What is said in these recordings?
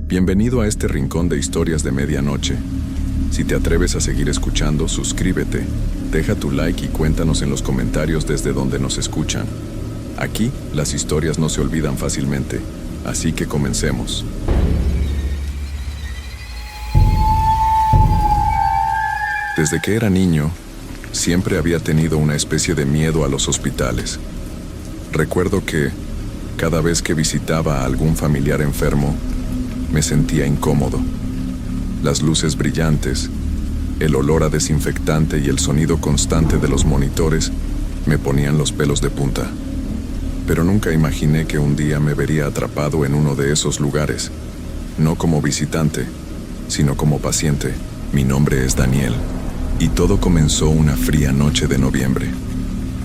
Bienvenido a este rincón de historias de medianoche. Si te atreves a seguir escuchando, suscríbete, deja tu like y cuéntanos en los comentarios desde donde nos escuchan. Aquí, las historias no se olvidan fácilmente, así que comencemos. Desde que era niño, siempre había tenido una especie de miedo a los hospitales. Recuerdo que, cada vez que visitaba a algún familiar enfermo, me sentía incómodo. Las luces brillantes, el olor a desinfectante y el sonido constante de los monitores me ponían los pelos de punta. Pero nunca imaginé que un día me vería atrapado en uno de esos lugares, no como visitante, sino como paciente. Mi nombre es Daniel, y todo comenzó una fría noche de noviembre.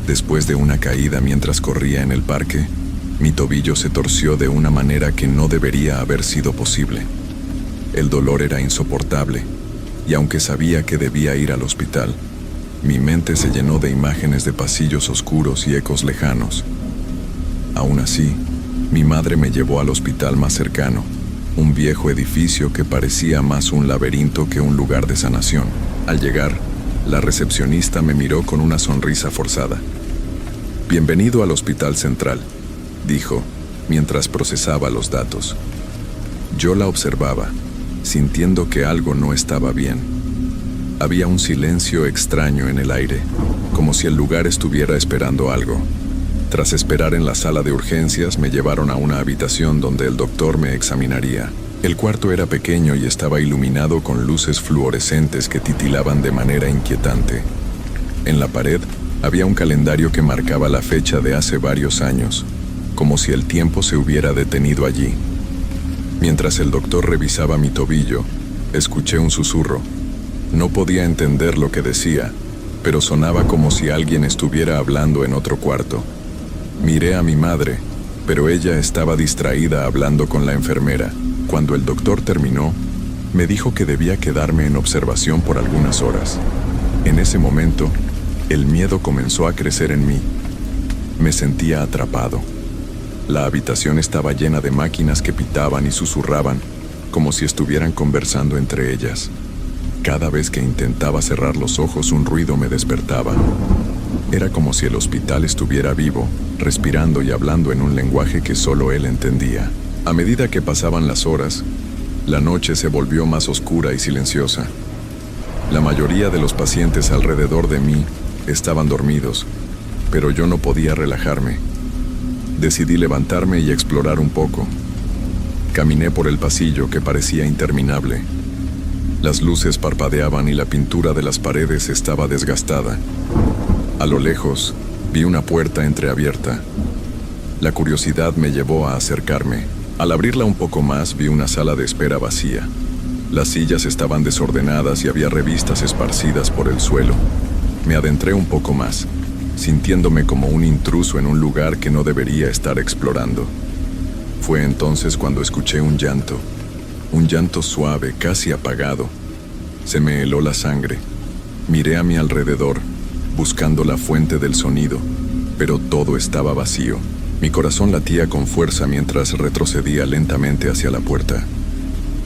Después de una caída mientras corría en el parque, mi tobillo se torció de una manera que no debería haber sido posible. El dolor era insoportable, y aunque sabía que debía ir al hospital, mi mente se llenó de imágenes de pasillos oscuros y ecos lejanos. Aún así, mi madre me llevó al hospital más cercano, un viejo edificio que parecía más un laberinto que un lugar de sanación. Al llegar, la recepcionista me miró con una sonrisa forzada. «Bienvenido al Hospital Central», dijo, mientras procesaba los datos. Yo la observaba, sintiendo que algo no estaba bien. Había un silencio extraño en el aire, como si el lugar estuviera esperando algo. Tras esperar en la sala de urgencias, me llevaron a una habitación donde el doctor me examinaría. El cuarto era pequeño y estaba iluminado con luces fluorescentes que titilaban de manera inquietante. En la pared había un calendario que marcaba la fecha de hace varios años, como si el tiempo se hubiera detenido allí. Mientras el doctor revisaba mi tobillo, escuché un susurro. No podía entender lo que decía, pero sonaba como si alguien estuviera hablando en otro cuarto. Miré a mi madre, pero ella estaba distraída hablando con la enfermera. Cuando el doctor terminó, me dijo que debía quedarme en observación por algunas horas. En ese momento, el miedo comenzó a crecer en mí. Me sentía atrapado. La habitación estaba llena de máquinas que pitaban y susurraban, como si estuvieran conversando entre ellas. Cada vez que intentaba cerrar los ojos, un ruido me despertaba. Era como si el hospital estuviera vivo, respirando y hablando en un lenguaje que solo él entendía. A medida que pasaban las horas, la noche se volvió más oscura y silenciosa. La mayoría de los pacientes alrededor de mí estaban dormidos, pero yo no podía relajarme. Decidí levantarme y explorar un poco. Caminé por el pasillo que parecía interminable. Las luces parpadeaban y la pintura de las paredes estaba desgastada. A lo lejos, vi una puerta entreabierta. La curiosidad me llevó a acercarme. Al abrirla un poco más, vi una sala de espera vacía. Las sillas estaban desordenadas y había revistas esparcidas por el suelo. Me adentré un poco más, sintiéndome como un intruso en un lugar que no debería estar explorando. Fue entonces cuando escuché un llanto suave, casi apagado. Se me heló la sangre. Miré a mi alrededor, buscando la fuente del sonido, pero todo estaba vacío. Mi corazón latía con fuerza mientras retrocedía lentamente hacia la puerta.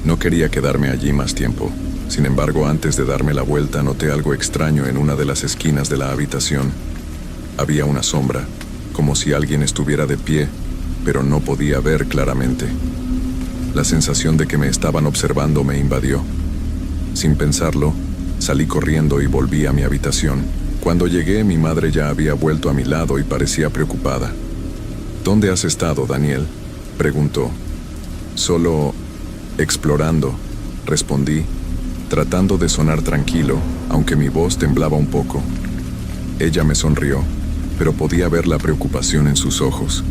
No quería quedarme allí más tiempo. Sin embargo, antes de darme la vuelta, noté algo extraño en una de las esquinas de la habitación. Había una sombra, como si alguien estuviera de pie, pero no podía ver claramente. La sensación de que me estaban observando me invadió. Sin pensarlo, salí corriendo y volví a mi habitación. Cuando llegué, mi madre ya había vuelto a mi lado y parecía preocupada. «¿Dónde has estado, Daniel?», preguntó. «Solo explorando», respondí, tratando de sonar tranquilo, aunque mi voz temblaba un poco. Ella me sonrió, pero podía ver la preocupación en sus ojos.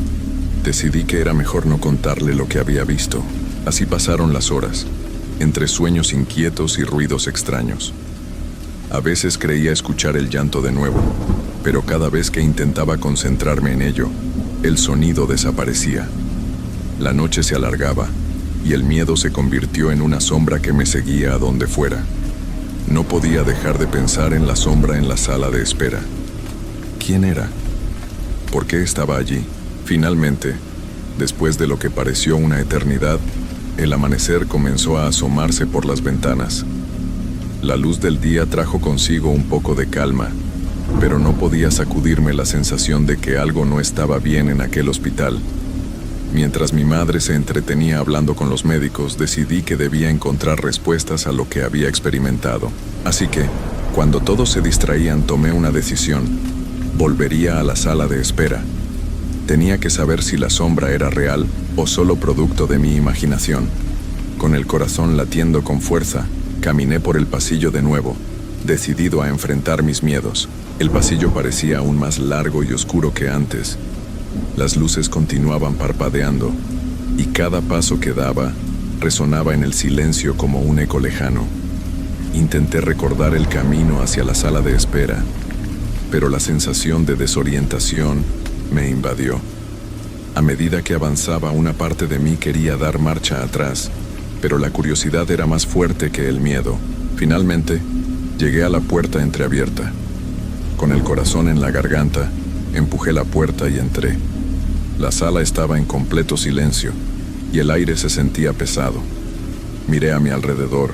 Decidí que era mejor no contarle lo que había visto. Así pasaron las horas, entre sueños inquietos y ruidos extraños. A veces creía escuchar el llanto de nuevo, pero cada vez que intentaba concentrarme en ello, el sonido desaparecía. La noche se alargaba, y el miedo se convirtió en una sombra que me seguía a donde fuera. No podía dejar de pensar en la sombra en la sala de espera. ¿Quién era? ¿Por qué estaba allí? Finalmente, después de lo que pareció una eternidad, El amanecer comenzó a asomarse por las ventanas. La luz del día trajo consigo un poco de calma, pero no podía sacudirme la sensación de que algo no estaba bien en aquel hospital. Mientras mi madre se entretenía hablando con los médicos, decidí que debía encontrar respuestas a lo que había experimentado. Así que, cuando todos se distraían, tomé una decisión. Volvería a la sala de espera. Tenía que saber si la sombra era real o solo producto de mi imaginación. Con el corazón latiendo con fuerza, caminé por el pasillo de nuevo, decidido a enfrentar mis miedos. El pasillo parecía aún más largo y oscuro que antes. Las luces continuaban parpadeando, y cada paso que daba resonaba en el silencio como un eco lejano. Intenté recordar el camino hacia la sala de espera, pero la sensación de desorientación me invadió. A medida que avanzaba, una parte de mí quería dar marcha atrás, pero la curiosidad era más fuerte que el miedo. Finalmente, llegué a la puerta entreabierta. Con el corazón en la garganta, empujé la puerta y entré. La sala estaba en completo silencio, y el aire se sentía pesado. Miré a mi alrededor,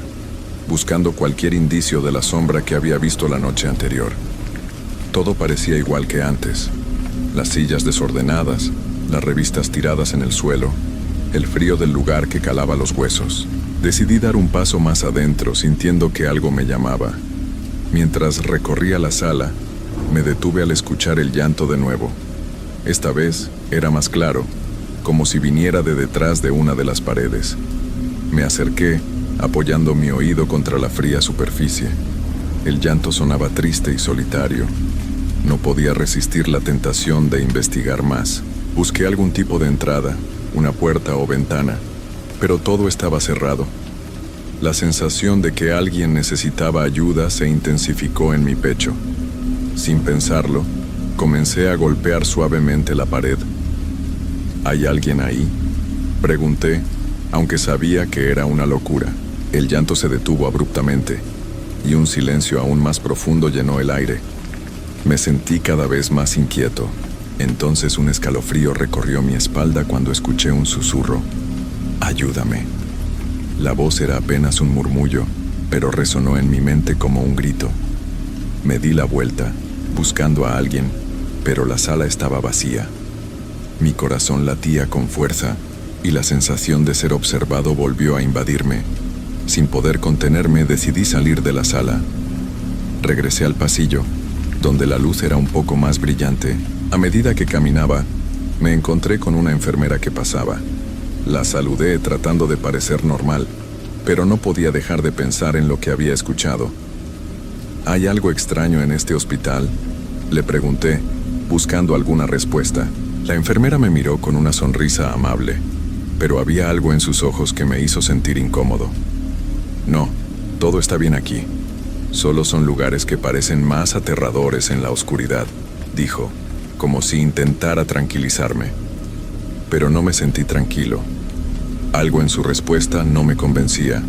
buscando cualquier indicio de la sombra que había visto la noche anterior. Todo parecía igual que antes. Las sillas desordenadas, las revistas tiradas en el suelo, el frío del lugar que calaba los huesos. Decidí dar un paso más adentro, sintiendo que algo me llamaba. Mientras recorría la sala, me detuve al escuchar el llanto de nuevo. Esta vez era más claro, como si viniera de detrás de una de las paredes. Me acerqué, apoyando mi oído contra la fría superficie. El llanto sonaba triste y solitario. No podía resistir la tentación de investigar más. Busqué algún tipo de entrada, una puerta o ventana, pero todo estaba cerrado. La sensación de que alguien necesitaba ayuda se intensificó en mi pecho. Sin pensarlo, comencé a golpear suavemente la pared. ¿Hay alguien ahí?, pregunté, aunque sabía que era una locura. El llanto se detuvo abruptamente, y un silencio aún más profundo llenó el aire. Me sentí cada vez más inquieto. Entonces un escalofrío recorrió mi espalda cuando escuché un susurro. «Ayúdame». La voz era apenas un murmullo, pero resonó en mi mente como un grito. Me di la vuelta, buscando a alguien, pero la sala estaba vacía. Mi corazón latía con fuerza, y la sensación de ser observado volvió a invadirme. Sin poder contenerme, decidí salir de la sala. Regresé al pasillo, donde la luz era un poco más brillante. A medida que caminaba, me encontré con una enfermera que pasaba. La saludé tratando de parecer normal, pero no podía dejar de pensar en lo que había escuchado. ¿Hay algo extraño en este hospital?, le pregunté, buscando alguna respuesta. La enfermera me miró con una sonrisa amable, pero había algo en sus ojos que me hizo sentir incómodo. «No, todo está bien aquí. Solo son lugares que parecen más aterradores en la oscuridad», dijo, como si intentara tranquilizarme. Pero no me sentí tranquilo. Algo en su respuesta no me convencía,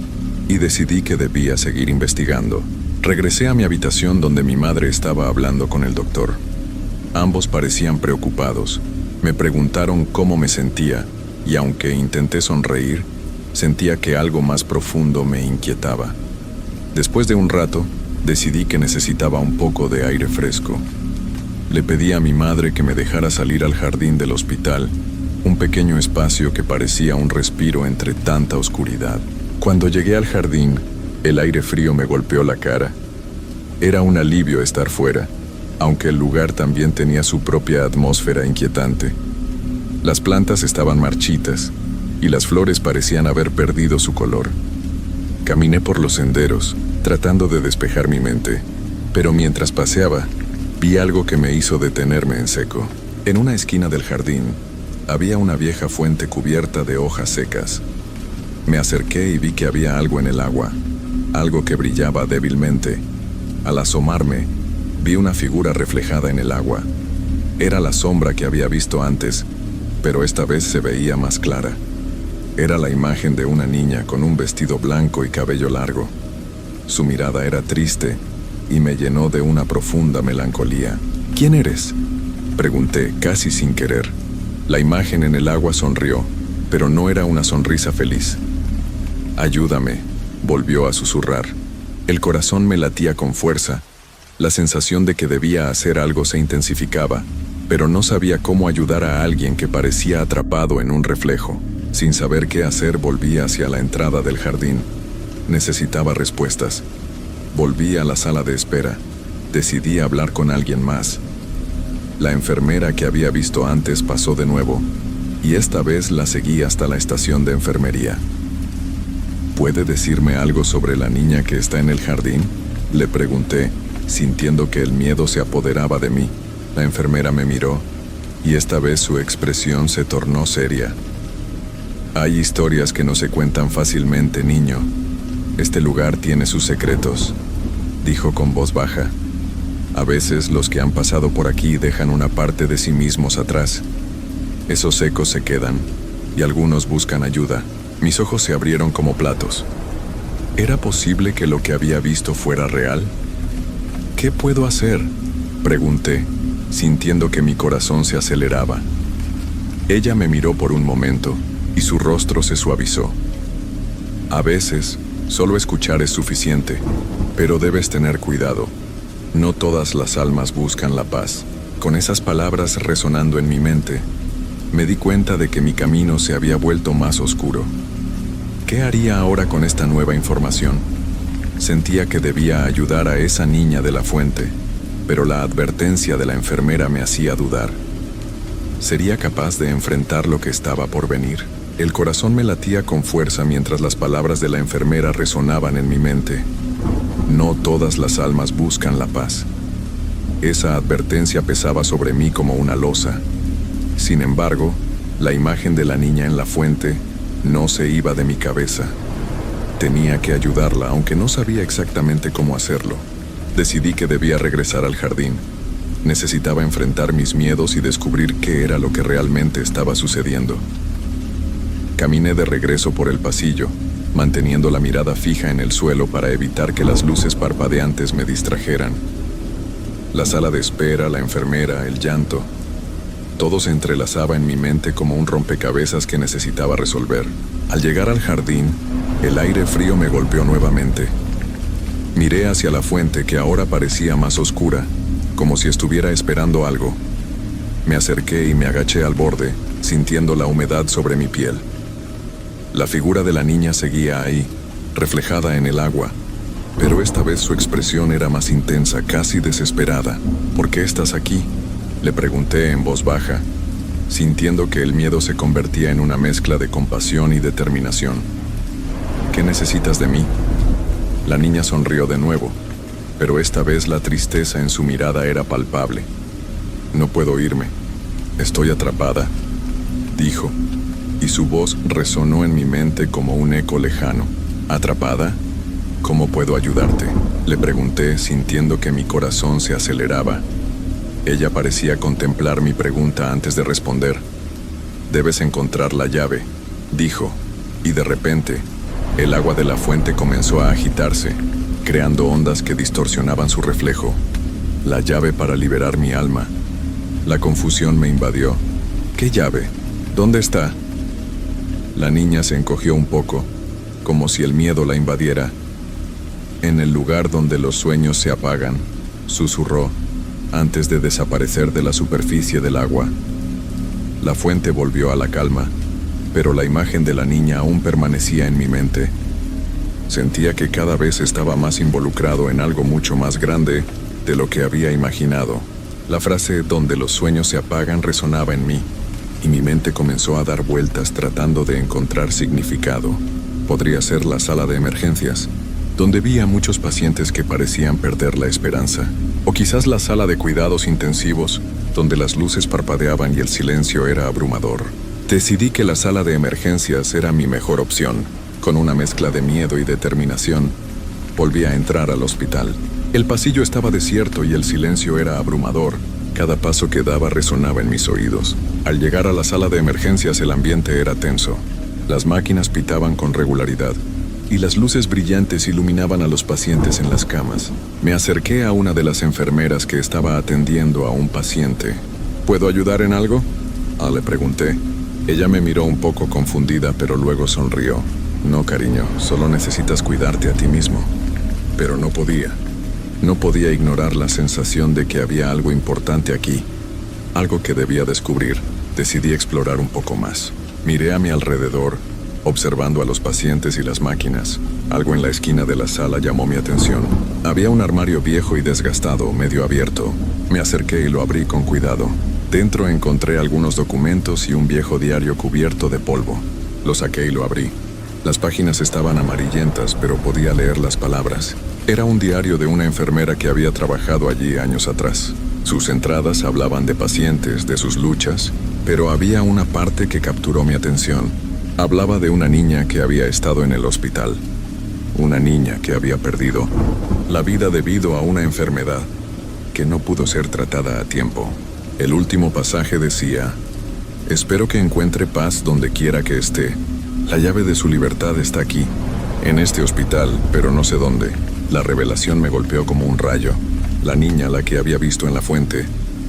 y decidí que debía seguir investigando. Regresé a mi habitación donde mi madre estaba hablando con el doctor. Ambos parecían preocupados. Me preguntaron cómo me sentía, y aunque intenté sonreír, sentía que algo más profundo me inquietaba. Después de un rato, decidí que necesitaba un poco de aire fresco. Le pedí a mi madre que me dejara salir al jardín del hospital, un pequeño espacio que parecía un respiro entre tanta oscuridad. Cuando llegué al jardín, el aire frío me golpeó la cara. Era un alivio estar fuera, aunque el lugar también tenía su propia atmósfera inquietante. Las plantas estaban marchitas, y las flores parecían haber perdido su color. Caminé por los senderos, tratando de despejar mi mente, pero mientras paseaba, vi algo que me hizo detenerme en seco. En una esquina del jardín, había una vieja fuente cubierta de hojas secas. Me acerqué y vi que había algo en el agua, algo que brillaba débilmente. Al asomarme, vi una figura reflejada en el agua. Era la sombra que había visto antes, pero esta vez se veía más clara. Era la imagen de una niña con un vestido blanco y cabello largo. Su mirada era triste y me llenó de una profunda melancolía. «¿Quién eres?», pregunté, casi sin querer. La imagen en el agua sonrió, pero no era una sonrisa feliz. Ayúdame, volvió a susurrar. El corazón me latía con fuerza. La sensación de que debía hacer algo se intensificaba, pero no sabía cómo ayudar a alguien que parecía atrapado en un reflejo. Sin saber qué hacer, volví hacia la entrada del jardín. Necesitaba respuestas. Volví a la sala de espera. Decidí hablar con alguien más. La enfermera que había visto antes pasó de nuevo, y esta vez la seguí hasta la estación de enfermería. ¿Puede decirme algo sobre la niña que está en el jardín?, le pregunté, sintiendo que el miedo se apoderaba de mí. La enfermera me miró, y esta vez su expresión se tornó seria. Hay historias que no se cuentan fácilmente, niño. Este lugar tiene sus secretos, dijo con voz baja. A veces los que han pasado por aquí dejan una parte de sí mismos atrás. Esos ecos se quedan, y algunos buscan ayuda. Mis ojos se abrieron como platos. ¿Era posible que lo que había visto fuera real? ¿Qué puedo hacer?, pregunté, sintiendo que mi corazón se aceleraba. Ella me miró por un momento, y su rostro se suavizó. A veces, solo escuchar es suficiente, pero debes tener cuidado. No todas las almas buscan la paz. Con esas palabras resonando en mi mente, me di cuenta de que mi camino se había vuelto más oscuro. ¿Qué haría ahora con esta nueva información? Sentía que debía ayudar a esa niña de la fuente, pero la advertencia de la enfermera me hacía dudar. ¿Sería capaz de enfrentar lo que estaba por venir? El corazón me latía con fuerza mientras las palabras de la enfermera resonaban en mi mente. No todas las almas buscan la paz. Esa advertencia pesaba sobre mí como una losa. Sin embargo, la imagen de la niña en la fuente no se iba de mi cabeza. Tenía que ayudarla, aunque no sabía exactamente cómo hacerlo. Decidí que debía regresar al jardín. Necesitaba enfrentar mis miedos y descubrir qué era lo que realmente estaba sucediendo. Caminé de regreso por el pasillo, manteniendo la mirada fija en el suelo para evitar que las luces parpadeantes me distrajeran. La sala de espera, la enfermera, el llanto, todo se entrelazaba en mi mente como un rompecabezas que necesitaba resolver. Al llegar al jardín, el aire frío me golpeó nuevamente. Miré hacia la fuente, que ahora parecía más oscura, como si estuviera esperando algo. Me acerqué y me agaché al borde, sintiendo la humedad sobre mi piel. La figura de la niña seguía ahí, reflejada en el agua, pero esta vez su expresión era más intensa, casi desesperada. ¿Por qué estás aquí?, le pregunté en voz baja, sintiendo que el miedo se convertía en una mezcla de compasión y determinación. ¿Qué necesitas de mí?, La niña sonrió de nuevo, pero esta vez la tristeza en su mirada era palpable. No puedo irme. Estoy atrapada, dijo, y su voz resonó en mi mente como un eco lejano. ¿Atrapada? ¿Cómo puedo ayudarte?, le pregunté, sintiendo que mi corazón se aceleraba. Ella parecía contemplar mi pregunta antes de responder. Debes encontrar la llave, dijo, y de repente, el agua de la fuente comenzó a agitarse, creando ondas que distorsionaban su reflejo. La llave para liberar mi alma. La confusión me invadió. ¿Qué llave? ¿Dónde está? La niña se encogió un poco, como si el miedo la invadiera. En el lugar donde los sueños se apagan, susurró, antes de desaparecer de la superficie del agua. La fuente volvió a la calma, pero la imagen de la niña aún permanecía en mi mente. Sentía que cada vez estaba más involucrado en algo mucho más grande de lo que había imaginado. La frase "donde los sueños se apagan" resonaba en mí, y mi mente comenzó a dar vueltas tratando de encontrar significado. Podría ser la sala de emergencias, donde vi a muchos pacientes que parecían perder la esperanza. O quizás la sala de cuidados intensivos, donde las luces parpadeaban y el silencio era abrumador. Decidí que la sala de emergencias era mi mejor opción. Con una mezcla de miedo y determinación, volví a entrar al hospital. El pasillo estaba desierto y el silencio era abrumador. Cada paso que daba resonaba en mis oídos. Al llegar a la sala de emergencias, el ambiente era tenso. Las máquinas pitaban con regularidad, y las luces brillantes iluminaban a los pacientes en las camas. Me acerqué a una de las enfermeras que estaba atendiendo a un paciente. ¿Puedo ayudar en algo?, le pregunté. Ella me miró un poco confundida, pero luego sonrió. No, cariño, solo necesitas cuidarte a ti mismo. Pero no podía. No podía ignorar la sensación de que había algo importante aquí, algo que debía descubrir. Decidí explorar un poco más. Miré a mi alrededor, observando a los pacientes y las máquinas. Algo en la esquina de la sala llamó mi atención. Había un armario viejo y desgastado, medio abierto. Me acerqué y lo abrí con cuidado. Dentro encontré algunos documentos y un viejo diario cubierto de polvo. Lo saqué y lo abrí. Las páginas estaban amarillentas, pero podía leer las palabras. Era un diario de una enfermera que había trabajado allí años atrás. Sus entradas hablaban de pacientes, de sus luchas, pero había una parte que capturó mi atención. Hablaba de una niña que había estado en el hospital. Una niña que había perdido la vida debido a una enfermedad que no pudo ser tratada a tiempo. El último pasaje decía: «Espero que encuentre paz donde quiera que esté. La llave de su libertad está aquí, en este hospital, pero no sé dónde». La revelación me golpeó como un rayo. La niña, la que había visto en la fuente,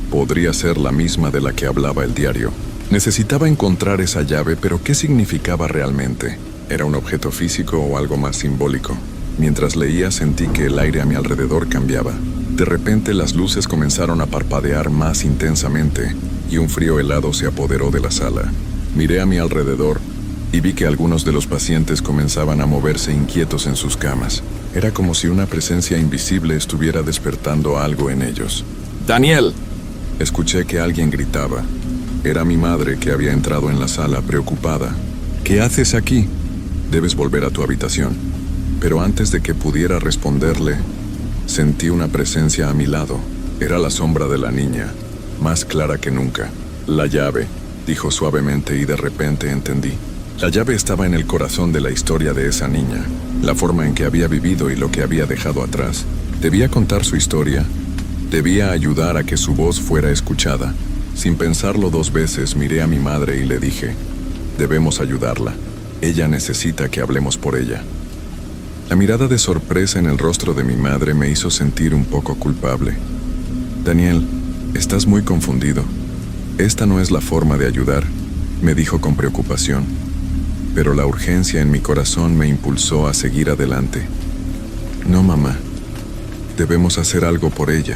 podría ser la misma de la que hablaba el diario. Necesitaba encontrar esa llave, pero ¿qué significaba realmente? ¿Era un objeto físico o algo más simbólico? Mientras leía, sentí que el aire a mi alrededor cambiaba. De repente, las luces comenzaron a parpadear más intensamente y un frío helado se apoderó de la sala. Miré a mi alrededor y vi que algunos de los pacientes comenzaban a moverse inquietos en sus camas. Era como si una presencia invisible estuviera despertando algo en ellos. «¡Daniel!». Escuché que alguien gritaba. Era mi madre, que había entrado en la sala preocupada. «¿Qué haces aquí? Debes volver a tu habitación». Pero antes de que pudiera responderle, sentí una presencia a mi lado. Era la sombra de la niña, más clara que nunca. «La llave», dijo suavemente, y de repente entendí. La llave estaba en el corazón de la historia de esa niña, la forma en que había vivido y lo que había dejado atrás. Debía contar su historia, debía ayudar a que su voz fuera escuchada. Sin pensarlo dos veces, miré a mi madre y le dije: «Debemos ayudarla. Ella necesita que hablemos por ella». La mirada de sorpresa en el rostro de mi madre me hizo sentir un poco culpable. «Daniel, estás muy confundido. Esta no es la forma de ayudar», me dijo con preocupación. Pero la urgencia en mi corazón me impulsó a seguir adelante. «No, mamá. Debemos hacer algo por ella.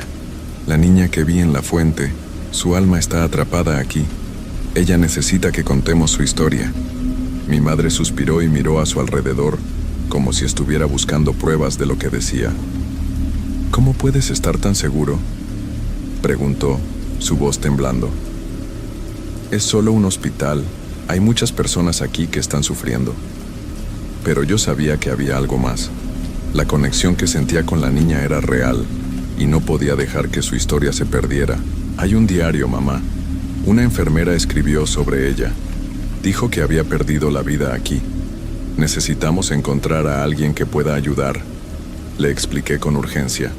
La niña que vi en la fuente, su alma está atrapada aquí. Ella necesita que contemos su historia». Mi madre suspiró y miró a su alrededor, como si estuviera buscando pruebas de lo que decía. «¿Cómo puedes estar tan seguro?», preguntó, su voz temblando. «Es solo un hospital. Hay muchas personas aquí que están sufriendo». Pero yo sabía que había algo más. La conexión que sentía con la niña era real, y no podía dejar que su historia se perdiera. «Hay un diario, mamá. Una enfermera escribió sobre ella. Dijo que había perdido la vida aquí. Necesitamos encontrar a alguien que pueda ayudar», le expliqué con urgencia.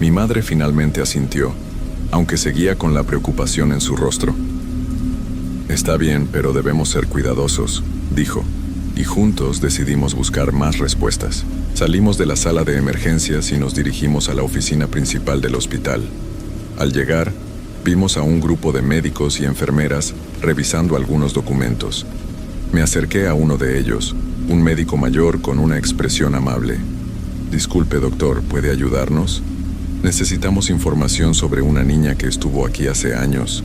Mi madre finalmente asintió, aunque seguía con la preocupación en su rostro. «Está bien, pero debemos ser cuidadosos», dijo, y juntos decidimos buscar más respuestas. Salimos de la sala de emergencias y nos dirigimos a la oficina principal del hospital. Al llegar, vimos a un grupo de médicos y enfermeras revisando algunos documentos. Me acerqué a uno de ellos, un médico mayor con una expresión amable. «Disculpe, doctor, ¿puede ayudarnos? Necesitamos información sobre una niña que estuvo aquí hace años».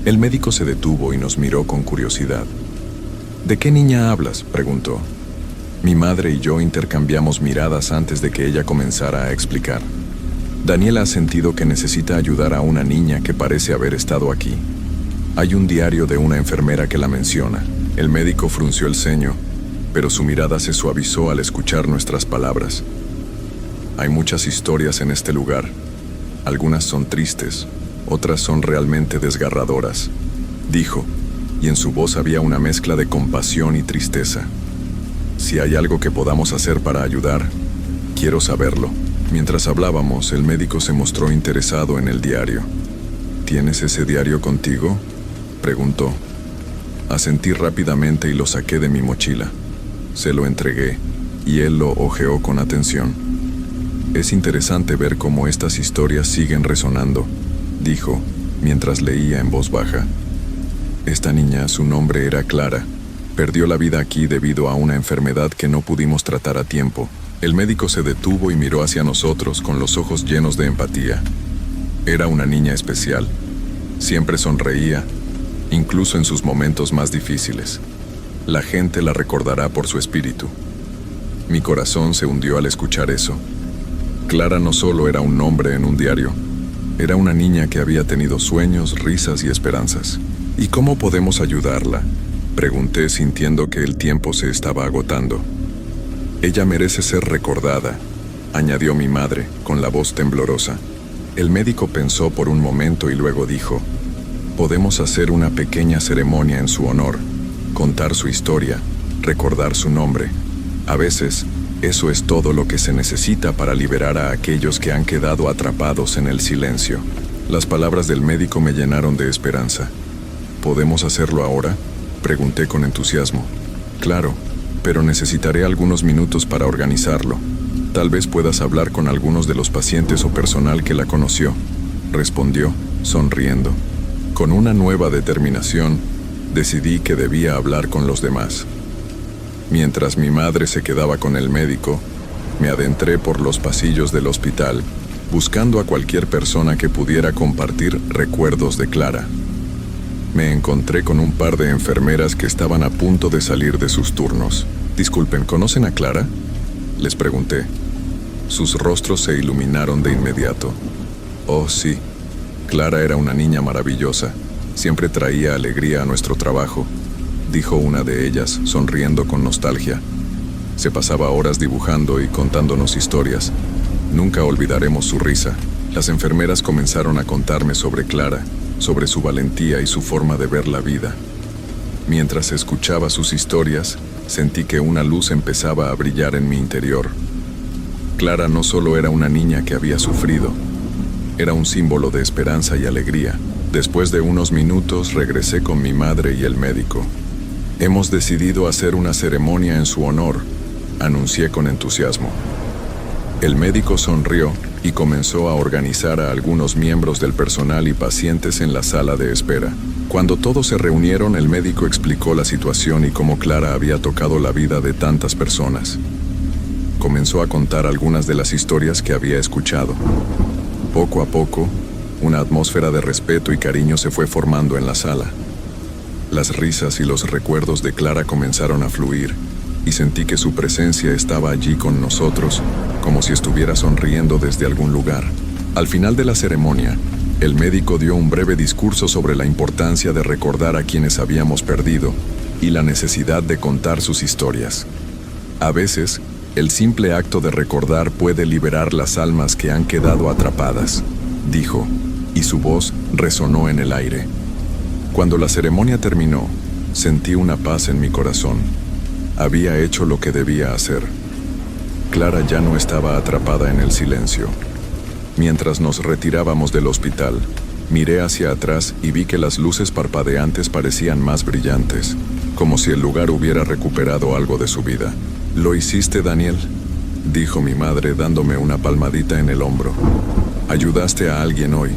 El médico se detuvo y nos miró con curiosidad. «¿De qué niña hablas?», preguntó. Mi madre y yo intercambiamos miradas antes de que ella comenzara a explicar. «Daniela ha sentido que necesita ayudar a una niña que parece haber estado aquí. Hay un diario de una enfermera que la menciona». El médico frunció el ceño, pero su mirada se suavizó al escuchar nuestras palabras. «Hay muchas historias en este lugar. Algunas son tristes, otras son realmente desgarradoras», dijo, y en su voz había una mezcla de compasión y tristeza. «Si hay algo que podamos hacer para ayudar, quiero saberlo». Mientras hablábamos, el médico se mostró interesado en el diario. «¿Tienes ese diario contigo?», preguntó. Asentí rápidamente y lo saqué de mi mochila. Se lo entregué, y él lo hojeó con atención. «Es interesante ver cómo estas historias siguen resonando», dijo, mientras leía en voz baja. «Esta niña, su nombre era Clara, Perdió la vida aquí debido a una enfermedad que no pudimos tratar a tiempo. El médico se detuvo y miró hacia nosotros con los ojos llenos de empatía. Era una niña especial. Siempre sonreía, incluso en sus momentos más difíciles. La gente la recordará por su espíritu. Mi corazón se hundió al escuchar eso. Clara no solo era un nombre en un diario, era una niña que había tenido sueños, risas y esperanzas. ¿Y cómo podemos ayudarla?, pregunté sintiendo que el tiempo se estaba agotando. Ella merece ser recordada, añadió mi madre con la voz temblorosa. El médico pensó por un momento y luego dijo: podemos hacer una pequeña ceremonia en su honor, contar su historia, recordar su nombre. A veces, eso es todo lo que se necesita para liberar a aquellos que han quedado atrapados en el silencio. Las palabras del médico me llenaron de esperanza. ¿Podemos hacerlo ahora?, pregunté con entusiasmo. Claro, pero necesitaré algunos minutos para organizarlo. Tal vez puedas hablar con algunos de los pacientes o personal que la conoció, respondió, sonriendo. Con una nueva determinación, decidí que debía hablar con los demás. Mientras mi madre se quedaba con el médico, me adentré por los pasillos del hospital, buscando a cualquier persona que pudiera compartir recuerdos de Clara. Me encontré con un par de enfermeras que estaban a punto de salir de sus turnos. Disculpen, ¿conocen a Clara?, les pregunté. Sus rostros se iluminaron de inmediato. Oh, sí. Clara era una niña maravillosa. Siempre traía alegría a nuestro trabajo, dijo una de ellas, sonriendo con nostalgia. Se pasaba horas dibujando y contándonos historias. Nunca olvidaremos su risa. Las enfermeras comenzaron a contarme sobre Clara, sobre su valentía y su forma de ver la vida. Mientras escuchaba sus historias, sentí que una luz empezaba a brillar en mi interior. Clara no solo era una niña que había sufrido, era un símbolo de esperanza y alegría. Después de unos minutos regresé con mi madre y el médico. Hemos decidido hacer una ceremonia en su honor, anuncié con entusiasmo. El médico sonrió y comenzó a organizar a algunos miembros del personal y pacientes en la sala de espera. Cuando todos se reunieron, el médico explicó la situación y cómo Clara había tocado la vida de tantas personas. Comenzó a contar algunas de las historias que había escuchado. Poco a poco, una atmósfera de respeto y cariño se fue formando en la sala. Las risas y los recuerdos de Clara comenzaron a fluir, y sentí que su presencia estaba allí con nosotros, como si estuviera sonriendo desde algún lugar. Al final de la ceremonia, el médico dio un breve discurso sobre la importancia de recordar a quienes habíamos perdido y la necesidad de contar sus historias. A veces, el simple acto de recordar puede liberar las almas que han quedado atrapadas, dijo, y su voz resonó en el aire. Cuando la ceremonia terminó, sentí una paz en mi corazón. Había hecho lo que debía hacer. Clara ya no estaba atrapada en el silencio. Mientras nos retirábamos del hospital, miré hacia atrás y vi que las luces parpadeantes parecían más brillantes, como si el lugar hubiera recuperado algo de su vida. «¿Lo hiciste, Daniel?», dijo mi madre dándome una palmadita en el hombro. «Ayudaste a alguien hoy».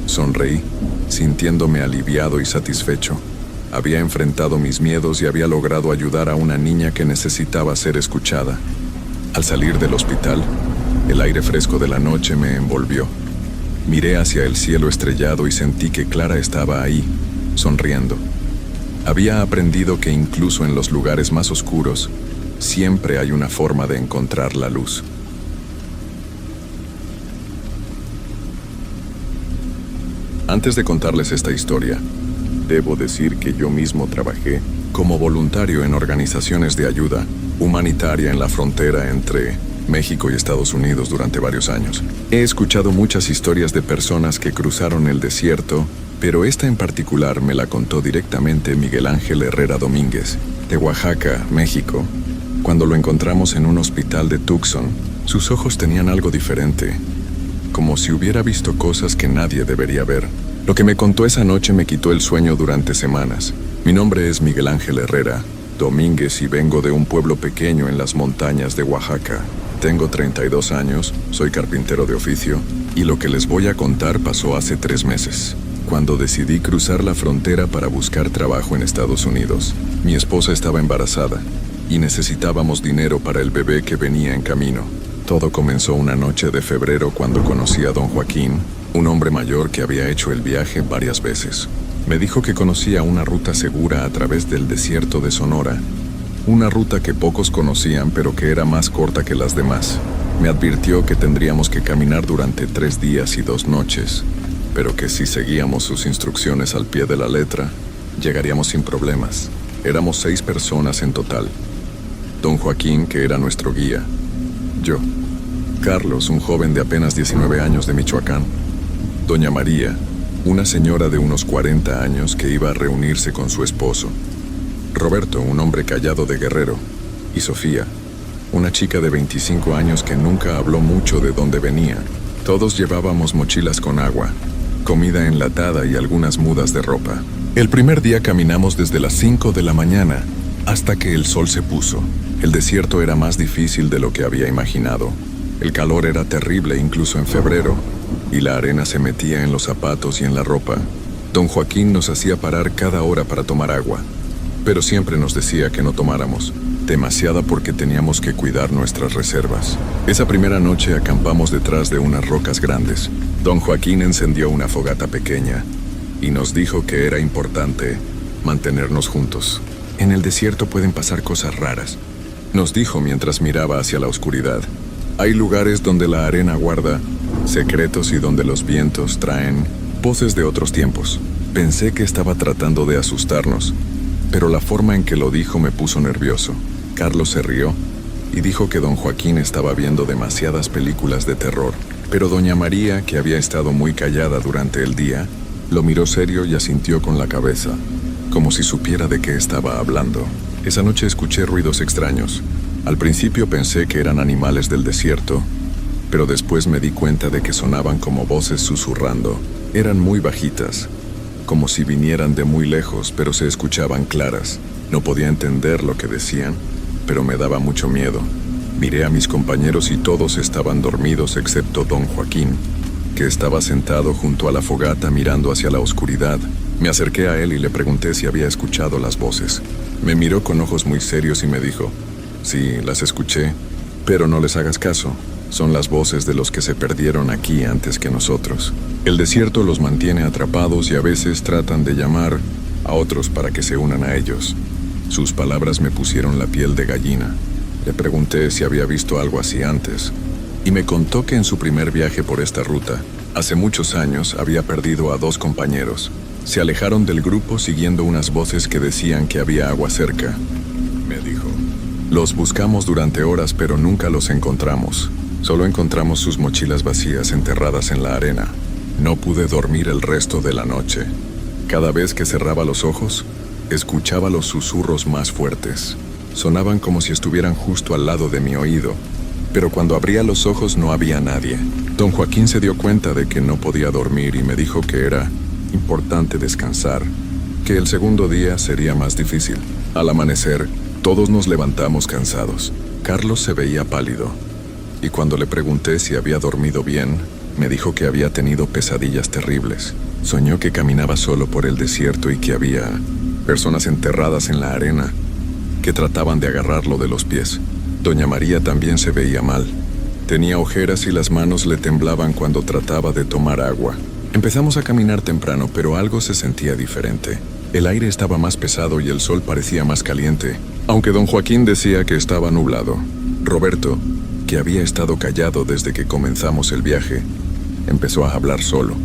Sonreí, sintiéndome aliviado y satisfecho. Había enfrentado mis miedos y había logrado ayudar a una niña que necesitaba ser escuchada. Al salir del hospital, el aire fresco de la noche me envolvió. Miré hacia el cielo estrellado y sentí que Clara estaba ahí, sonriendo. Había aprendido que incluso en los lugares más oscuros, siempre hay una forma de encontrar la luz. Antes de contarles esta historia, debo decir que yo mismo trabajé como voluntario en organizaciones de ayuda humanitaria en la frontera entre México y Estados Unidos durante varios años. He escuchado muchas historias de personas que cruzaron el desierto, pero esta en particular me la contó directamente Miguel Ángel Herrera Domínguez, de Oaxaca, México. Cuando lo encontramos en un hospital de Tucson, sus ojos tenían algo diferente, como si hubiera visto cosas que nadie debería ver. Lo que me contó esa noche me quitó el sueño durante semanas. Mi nombre es Miguel Ángel Herrera Domínguez y vengo de un pueblo pequeño en las montañas de Oaxaca. Tengo 32 años, soy carpintero de oficio, y lo que les voy a contar pasó hace 3 meses. cuando decidí cruzar la frontera para buscar trabajo en Estados Unidos. Mi esposa estaba embarazada y necesitábamos dinero para el bebé que venía en camino. Todo comenzó una noche de febrero cuando conocí a don Joaquín, un hombre mayor que había hecho el viaje varias veces. Me dijo que conocía una ruta segura a través del desierto de Sonora, una ruta que pocos conocían pero que era más corta que las demás. Me advirtió que tendríamos que caminar durante 3 días y 2 noches, pero que si seguíamos sus instrucciones al pie de la letra, llegaríamos sin problemas. Éramos 6 personas en total. Don Joaquín, que era nuestro guía, yo, Carlos, un joven de apenas 19 años de Michoacán, doña María, una señora de unos 40 años que iba a reunirse con su esposo, Roberto, un hombre callado de Guerrero, y Sofía, una chica de 25 años que nunca habló mucho de dónde venía. Todos llevábamos mochilas con agua, comida enlatada y algunas mudas de ropa. El primer día caminamos desde las 5 de la mañana hasta que el sol se puso. El desierto era más difícil de lo que había imaginado. El calor era terrible incluso en febrero, y la arena se metía en los zapatos y en la ropa. Don Joaquín nos hacía parar cada hora para tomar agua, pero siempre nos decía que no tomáramos, demasiada porque teníamos que cuidar nuestras reservas. Esa primera noche acampamos detrás de unas rocas grandes. Don Joaquín encendió una fogata pequeña y nos dijo que era importante mantenernos juntos. En el desierto pueden pasar cosas raras, nos dijo mientras miraba hacia la oscuridad. Hay lugares donde la arena guarda secretos y donde los vientos traen voces de otros tiempos. Pensé que estaba tratando de asustarnos, pero la forma en que lo dijo me puso nervioso. Carlos se rió y dijo que don Joaquín estaba viendo demasiadas películas de terror. Pero doña María, que había estado muy callada durante el día, lo miró serio y asintió con la cabeza, como si supiera de qué estaba hablando. Esa noche escuché ruidos extraños. Al principio pensé que eran animales del desierto, pero después me di cuenta de que sonaban como voces susurrando. Eran muy bajitas, como si vinieran de muy lejos, pero se escuchaban claras. No podía entender lo que decían, pero me daba mucho miedo. Miré a mis compañeros y todos estaban dormidos excepto don Joaquín, que estaba sentado junto a la fogata mirando hacia la oscuridad. Me acerqué a él y le pregunté si había escuchado las voces. Me miró con ojos muy serios y me dijo: sí, las escuché, pero no les hagas caso. Son las voces de los que se perdieron aquí antes que nosotros. El desierto los mantiene atrapados y a veces tratan de llamar a otros para que se unan a ellos. Sus palabras me pusieron la piel de gallina. Le pregunté si había visto algo así antes, y me contó que en su primer viaje por esta ruta, hace muchos años, había perdido a 2 compañeros. Se alejaron del grupo siguiendo unas voces que decían que había agua cerca, me dijo. Los buscamos durante horas, pero nunca los encontramos. Solo encontramos sus mochilas vacías enterradas en la arena. No pude dormir el resto de la noche. Cada vez que cerraba los ojos, escuchaba los susurros más fuertes. Sonaban como si estuvieran justo al lado de mi oído, pero cuando abría los ojos no había nadie. Don Joaquín se dio cuenta de que no podía dormir y me dijo que era importante descansar, que el segundo día sería más difícil. Al amanecer, todos nos levantamos cansados. Carlos se veía pálido, y cuando le pregunté si había dormido bien, me dijo que había tenido pesadillas terribles. Soñó que caminaba solo por el desierto y que había personas enterradas en la arena que trataban de agarrarlo de los pies. Doña María también se veía mal. Tenía ojeras y las manos le temblaban cuando trataba de tomar agua. Empezamos a caminar temprano, pero algo se sentía diferente. El aire estaba más pesado y el sol parecía más caliente, aunque don Joaquín decía que estaba nublado. Roberto, que había estado callado desde que comenzamos el viaje, empezó a hablar solo.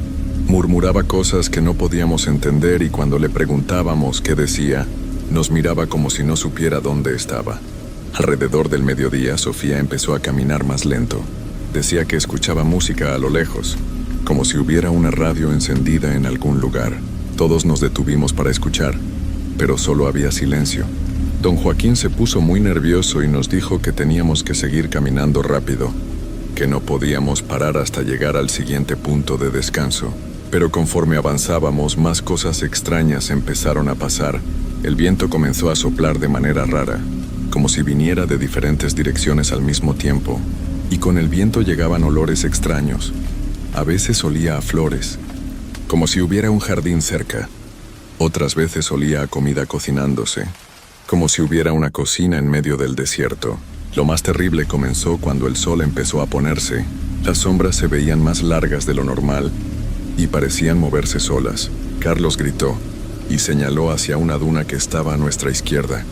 Murmuraba cosas que no podíamos entender y cuando le preguntábamos qué decía, nos miraba como si no supiera dónde estaba. Alrededor del mediodía, Sofía empezó a caminar más lento. Decía que escuchaba música a lo lejos, como si hubiera una radio encendida en algún lugar. Todos nos detuvimos para escuchar, pero solo había silencio. Don Joaquín se puso muy nervioso y nos dijo que teníamos que seguir caminando rápido, que no podíamos parar hasta llegar al siguiente punto de descanso. Pero conforme avanzábamos, más cosas extrañas empezaron a pasar. El viento comenzó a soplar de manera rara, como si viniera de diferentes direcciones al mismo tiempo, y con el viento llegaban olores extraños. A veces olía a flores, como si hubiera un jardín cerca. Otras veces olía a comida cocinándose, como si hubiera una cocina en medio del desierto. Lo más terrible comenzó cuando el sol empezó a ponerse. Las sombras se veían más largas de lo normal y parecían moverse solas. Carlos gritó y señaló hacia una duna que estaba a nuestra izquierda.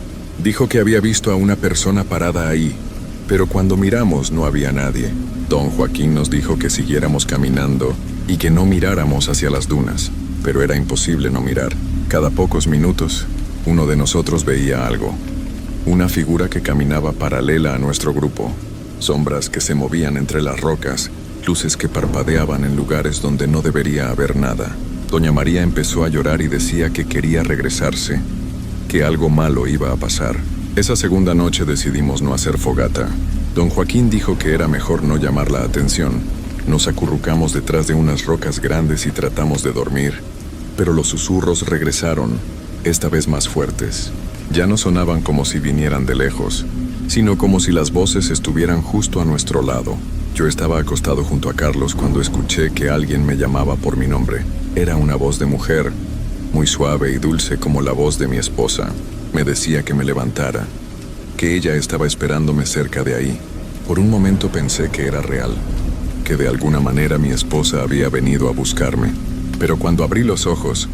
Dijo que había visto a una persona parada ahí, pero cuando miramos no había nadie. Don Joaquín nos dijo que siguiéramos caminando y que no miráramos hacia las dunas, pero era imposible no mirar. Cada pocos minutos, uno de nosotros veía algo. Una figura que caminaba paralela a nuestro grupo. Sombras que se movían entre las rocas, luces que parpadeaban en lugares donde no debería haber nada. Doña María empezó a llorar y decía que quería regresarse, que algo malo iba a pasar. Esa segunda noche decidimos no hacer fogata. Don Joaquín dijo que era mejor no llamar la atención. Nos acurrucamos detrás de unas rocas grandes y tratamos de dormir, pero los susurros regresaron, esta vez más fuertes. Ya no sonaban como si vinieran de lejos, sino como si las voces estuvieran justo a nuestro lado. Yo estaba acostado junto a Carlos cuando escuché que alguien me llamaba por mi nombre. Era una voz de mujer, muy suave y dulce como la voz de mi esposa. Me decía que me levantara, que ella estaba esperándome cerca de ahí. Por un momento pensé que era real, que de alguna manera mi esposa había venido a buscarme. Pero cuando abrí los ojos,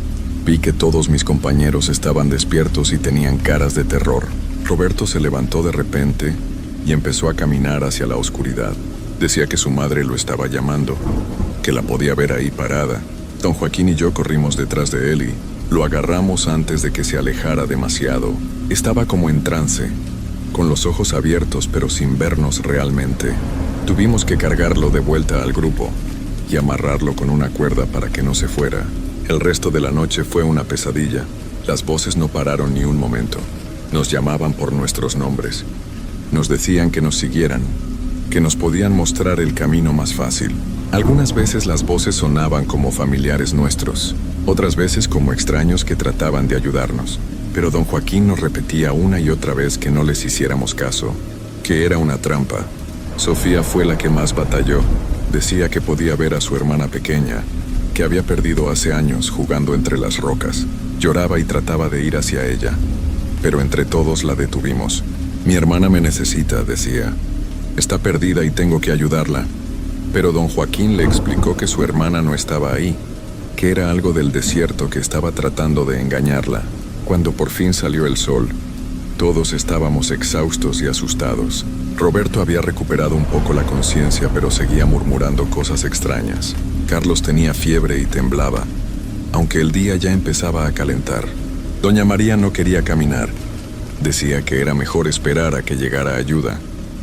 vi que todos mis compañeros estaban despiertos y tenían caras de terror. Roberto se levantó de repente y empezó a caminar hacia la oscuridad. Decía que su madre lo estaba llamando, que la podía ver ahí parada. Don Joaquín y yo corrimos detrás de él y lo agarramos antes de que se alejara demasiado. Estaba como en trance, con los ojos abiertos pero sin vernos realmente. Tuvimos que cargarlo de vuelta al grupo y amarrarlo con una cuerda para que no se fuera. El resto de la noche fue una pesadilla. Las voces no pararon ni un momento. Nos llamaban por nuestros nombres. Nos decían que nos siguieran, que nos podían mostrar el camino más fácil. Algunas veces las voces sonaban como familiares nuestros, otras veces como extraños que trataban de ayudarnos. Pero don Joaquín nos repetía una y otra vez que no les hiciéramos caso, que era una trampa. Sofía fue la que más batalló. Decía que podía ver a su hermana pequeña, que había perdido hace años jugando entre las rocas. Lloraba y trataba de ir hacia ella, pero entre todos la detuvimos. Mi hermana me necesita, decía. Está perdida y tengo que ayudarla. Pero don Joaquín le explicó que su hermana no estaba ahí, que era algo del desierto que estaba tratando de engañarla. Cuando por fin salió el sol, todos estábamos exhaustos y asustados. Roberto había recuperado un poco la conciencia, pero seguía murmurando cosas extrañas. Carlos tenía fiebre y temblaba, aunque el día ya empezaba a calentar. Doña María no quería caminar. Decía que era mejor esperar a que llegara ayuda.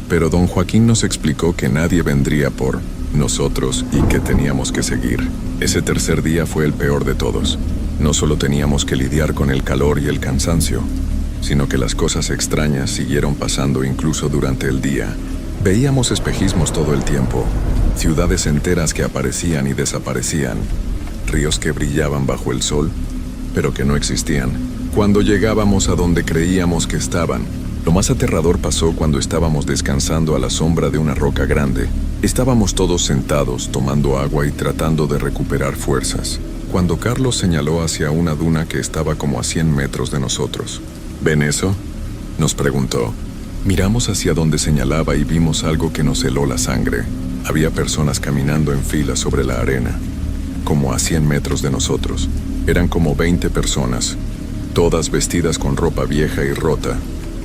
Pero don Joaquín nos explicó que nadie vendría por nosotros y que teníamos que seguir. Ese tercer día fue el peor de todos. No solo teníamos que lidiar con el calor y el cansancio, sino que las cosas extrañas siguieron pasando incluso durante el día. Veíamos espejismos todo el tiempo, ciudades enteras que aparecían y desaparecían, ríos que brillaban bajo el sol, pero que no existían. Cuando llegábamos a donde creíamos que estaban, lo más aterrador pasó cuando estábamos descansando a la sombra de una roca grande. Estábamos todos sentados, tomando agua y tratando de recuperar fuerzas, cuando Carlos señaló hacia una duna que estaba como a 100 metros de nosotros. ¿Ven eso?, nos preguntó. Miramos hacia donde señalaba y vimos algo que nos heló la sangre. Había personas caminando en fila sobre la arena, como a 100 metros de nosotros. Eran como 20 personas, todas vestidas con ropa vieja y rota,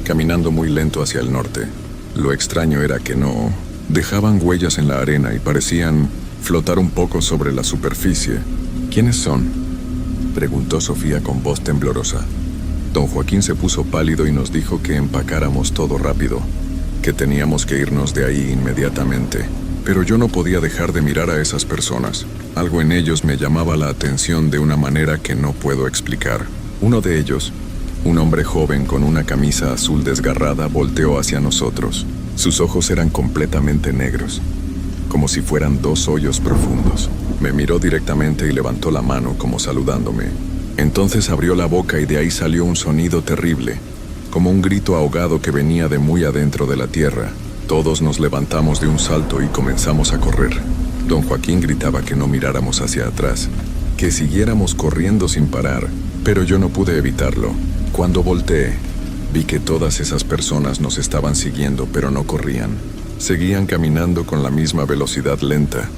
caminando muy lento hacia el norte. Lo extraño era que no dejaban huellas en la arena y parecían flotar un poco sobre la superficie. ¿Quiénes son?, preguntó Sofía con voz temblorosa. Don Joaquín se puso pálido y nos dijo que empacáramos todo rápido, que teníamos que irnos de ahí inmediatamente. Pero yo no podía dejar de mirar a esas personas. Algo en ellos me llamaba la atención de una manera que no puedo explicar. Uno de ellos, un hombre joven con una camisa azul desgarrada, volteó hacia nosotros. Sus ojos eran completamente negros, como si fueran 2 hoyos profundos. Me miró directamente y levantó la mano como saludándome. Entonces abrió la boca y de ahí salió un sonido terrible, como un grito ahogado que venía de muy adentro de la tierra. Todos nos levantamos de un salto y comenzamos a correr. Don Joaquín gritaba que no miráramos hacia atrás, que siguiéramos corriendo sin parar, pero yo no pude evitarlo. Cuando volteé, vi que todas esas personas nos estaban siguiendo, pero no corrían. Seguían caminando con la misma velocidad lenta,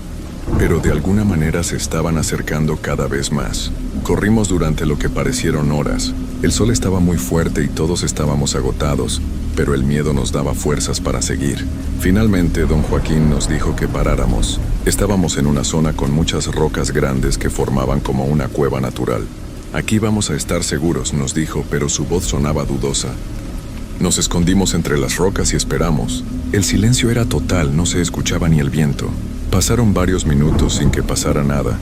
pero de alguna manera se estaban acercando cada vez más. Corrimos durante lo que parecieron horas. El sol estaba muy fuerte y todos estábamos agotados, pero el miedo nos daba fuerzas para seguir. Finalmente, don Joaquín nos dijo que paráramos. Estábamos en una zona con muchas rocas grandes que formaban como una cueva natural. Aquí vamos a estar seguros, nos dijo, pero su voz sonaba dudosa. Nos escondimos entre las rocas y esperamos. El silencio era total, no se escuchaba ni el viento. Pasaron varios minutos sin que pasara nada,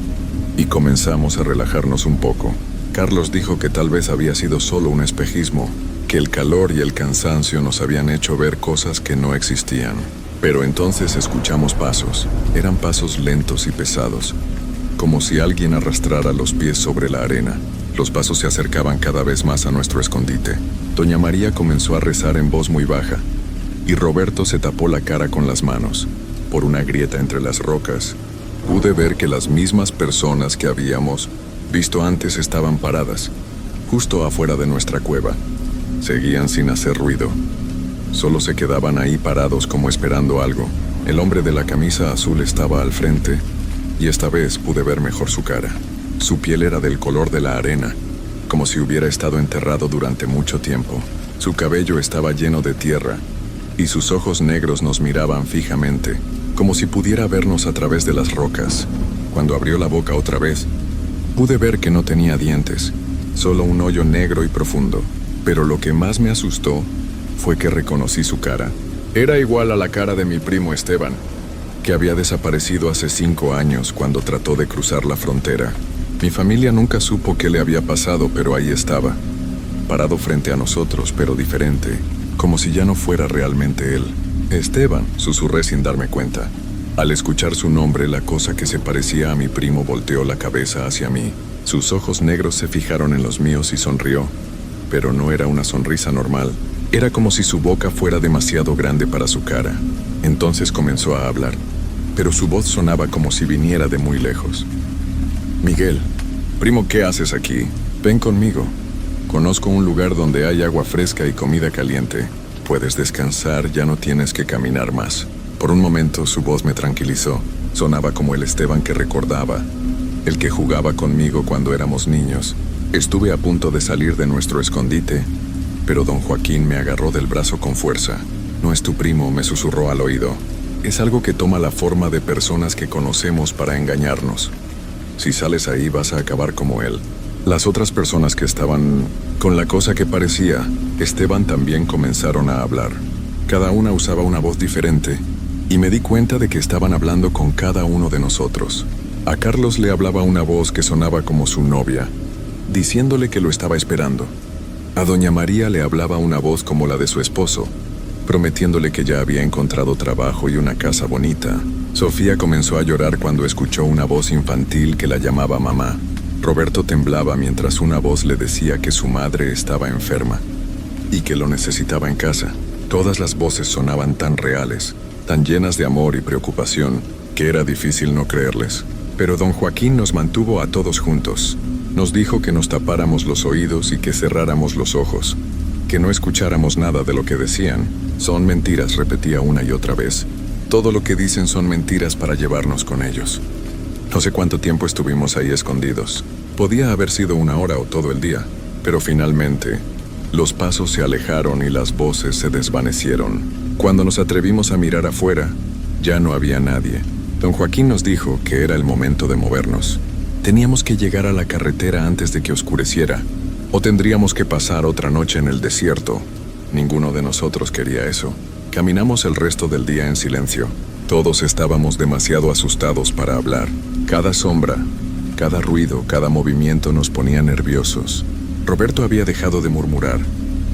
y comenzamos a relajarnos un poco. Carlos dijo que tal vez había sido solo un espejismo, que el calor y el cansancio nos habían hecho ver cosas que no existían. Pero entonces escuchamos pasos. Eran pasos lentos y pesados, como si alguien arrastrara los pies sobre la arena. Los pasos se acercaban cada vez más a nuestro escondite. Doña María comenzó a rezar en voz muy baja, y Roberto se tapó la cara con las manos. Por una grieta entre las rocas, pude ver que las mismas personas que habíamos visto antes estaban paradas, justo afuera de nuestra cueva. Seguían sin hacer ruido. Solo se quedaban ahí parados como esperando algo. El hombre de la camisa azul estaba al frente, y esta vez pude ver mejor su cara. Su piel era del color de la arena, como si hubiera estado enterrado durante mucho tiempo. Su cabello estaba lleno de tierra, y sus ojos negros nos miraban fijamente, como si pudiera vernos a través de las rocas. Cuando abrió la boca otra vez, pude ver que no tenía dientes, solo un hoyo negro y profundo. Pero lo que más me asustó fue que reconocí su cara. Era igual a la cara de mi primo Esteban, que había desaparecido hace 5 años cuando trató de cruzar la frontera. Mi familia nunca supo qué le había pasado, pero ahí estaba, parado frente a nosotros, pero diferente, como si ya no fuera realmente él. Esteban, susurré sin darme cuenta. Al escuchar su nombre, la cosa que se parecía a mi primo volteó la cabeza hacia mí. Sus ojos negros se fijaron en los míos y sonrió, pero no era una sonrisa normal. Era como si su boca fuera demasiado grande para su cara. Entonces comenzó a hablar, pero su voz sonaba como si viniera de muy lejos. Miguel, primo, ¿qué haces aquí? Ven conmigo. Conozco un lugar donde hay agua fresca y comida caliente. Puedes descansar, ya no tienes que caminar más. Por un momento su voz me tranquilizó. Sonaba como el Esteban que recordaba, el que jugaba conmigo cuando éramos niños. Estuve a punto de salir de nuestro escondite, pero don Joaquín me agarró del brazo con fuerza. No es tu primo, me susurró al oído. Es algo que toma la forma de personas que conocemos para engañarnos. Si sales ahí vas a acabar como él. Las otras personas que estaban con la cosa que parecía Esteban también comenzaron a hablar. Cada una usaba una voz diferente, y me di cuenta de que estaban hablando con cada uno de nosotros. A Carlos le hablaba una voz que sonaba como su novia, diciéndole que lo estaba esperando. A doña María le hablaba una voz como la de su esposo, prometiéndole que ya había encontrado trabajo y una casa bonita. Sofía comenzó a llorar cuando escuchó una voz infantil que la llamaba mamá. Roberto temblaba mientras una voz le decía que su madre estaba enferma y que lo necesitaba en casa. Todas las voces sonaban tan reales, tan llenas de amor y preocupación, que era difícil no creerles. Pero don Joaquín nos mantuvo a todos juntos. Nos dijo que nos tapáramos los oídos y que cerráramos los ojos, que no escucháramos nada de lo que decían. Son mentiras, repetía una y otra vez. Todo lo que dicen son mentiras para llevarnos con ellos. No sé cuánto tiempo estuvimos ahí escondidos. Podía haber sido 1 hora o todo el día, pero finalmente los pasos se alejaron y las voces se desvanecieron. Cuando nos atrevimos a mirar afuera, ya no había nadie. Don Joaquín nos dijo que era el momento de movernos. Teníamos que llegar a la carretera antes de que oscureciera, o tendríamos que pasar otra noche en el desierto. Ninguno de nosotros quería eso. Caminamos el resto del día en silencio. Todos estábamos demasiado asustados para hablar. Cada sombra, cada ruido, cada movimiento nos ponía nerviosos. Roberto había dejado de murmurar,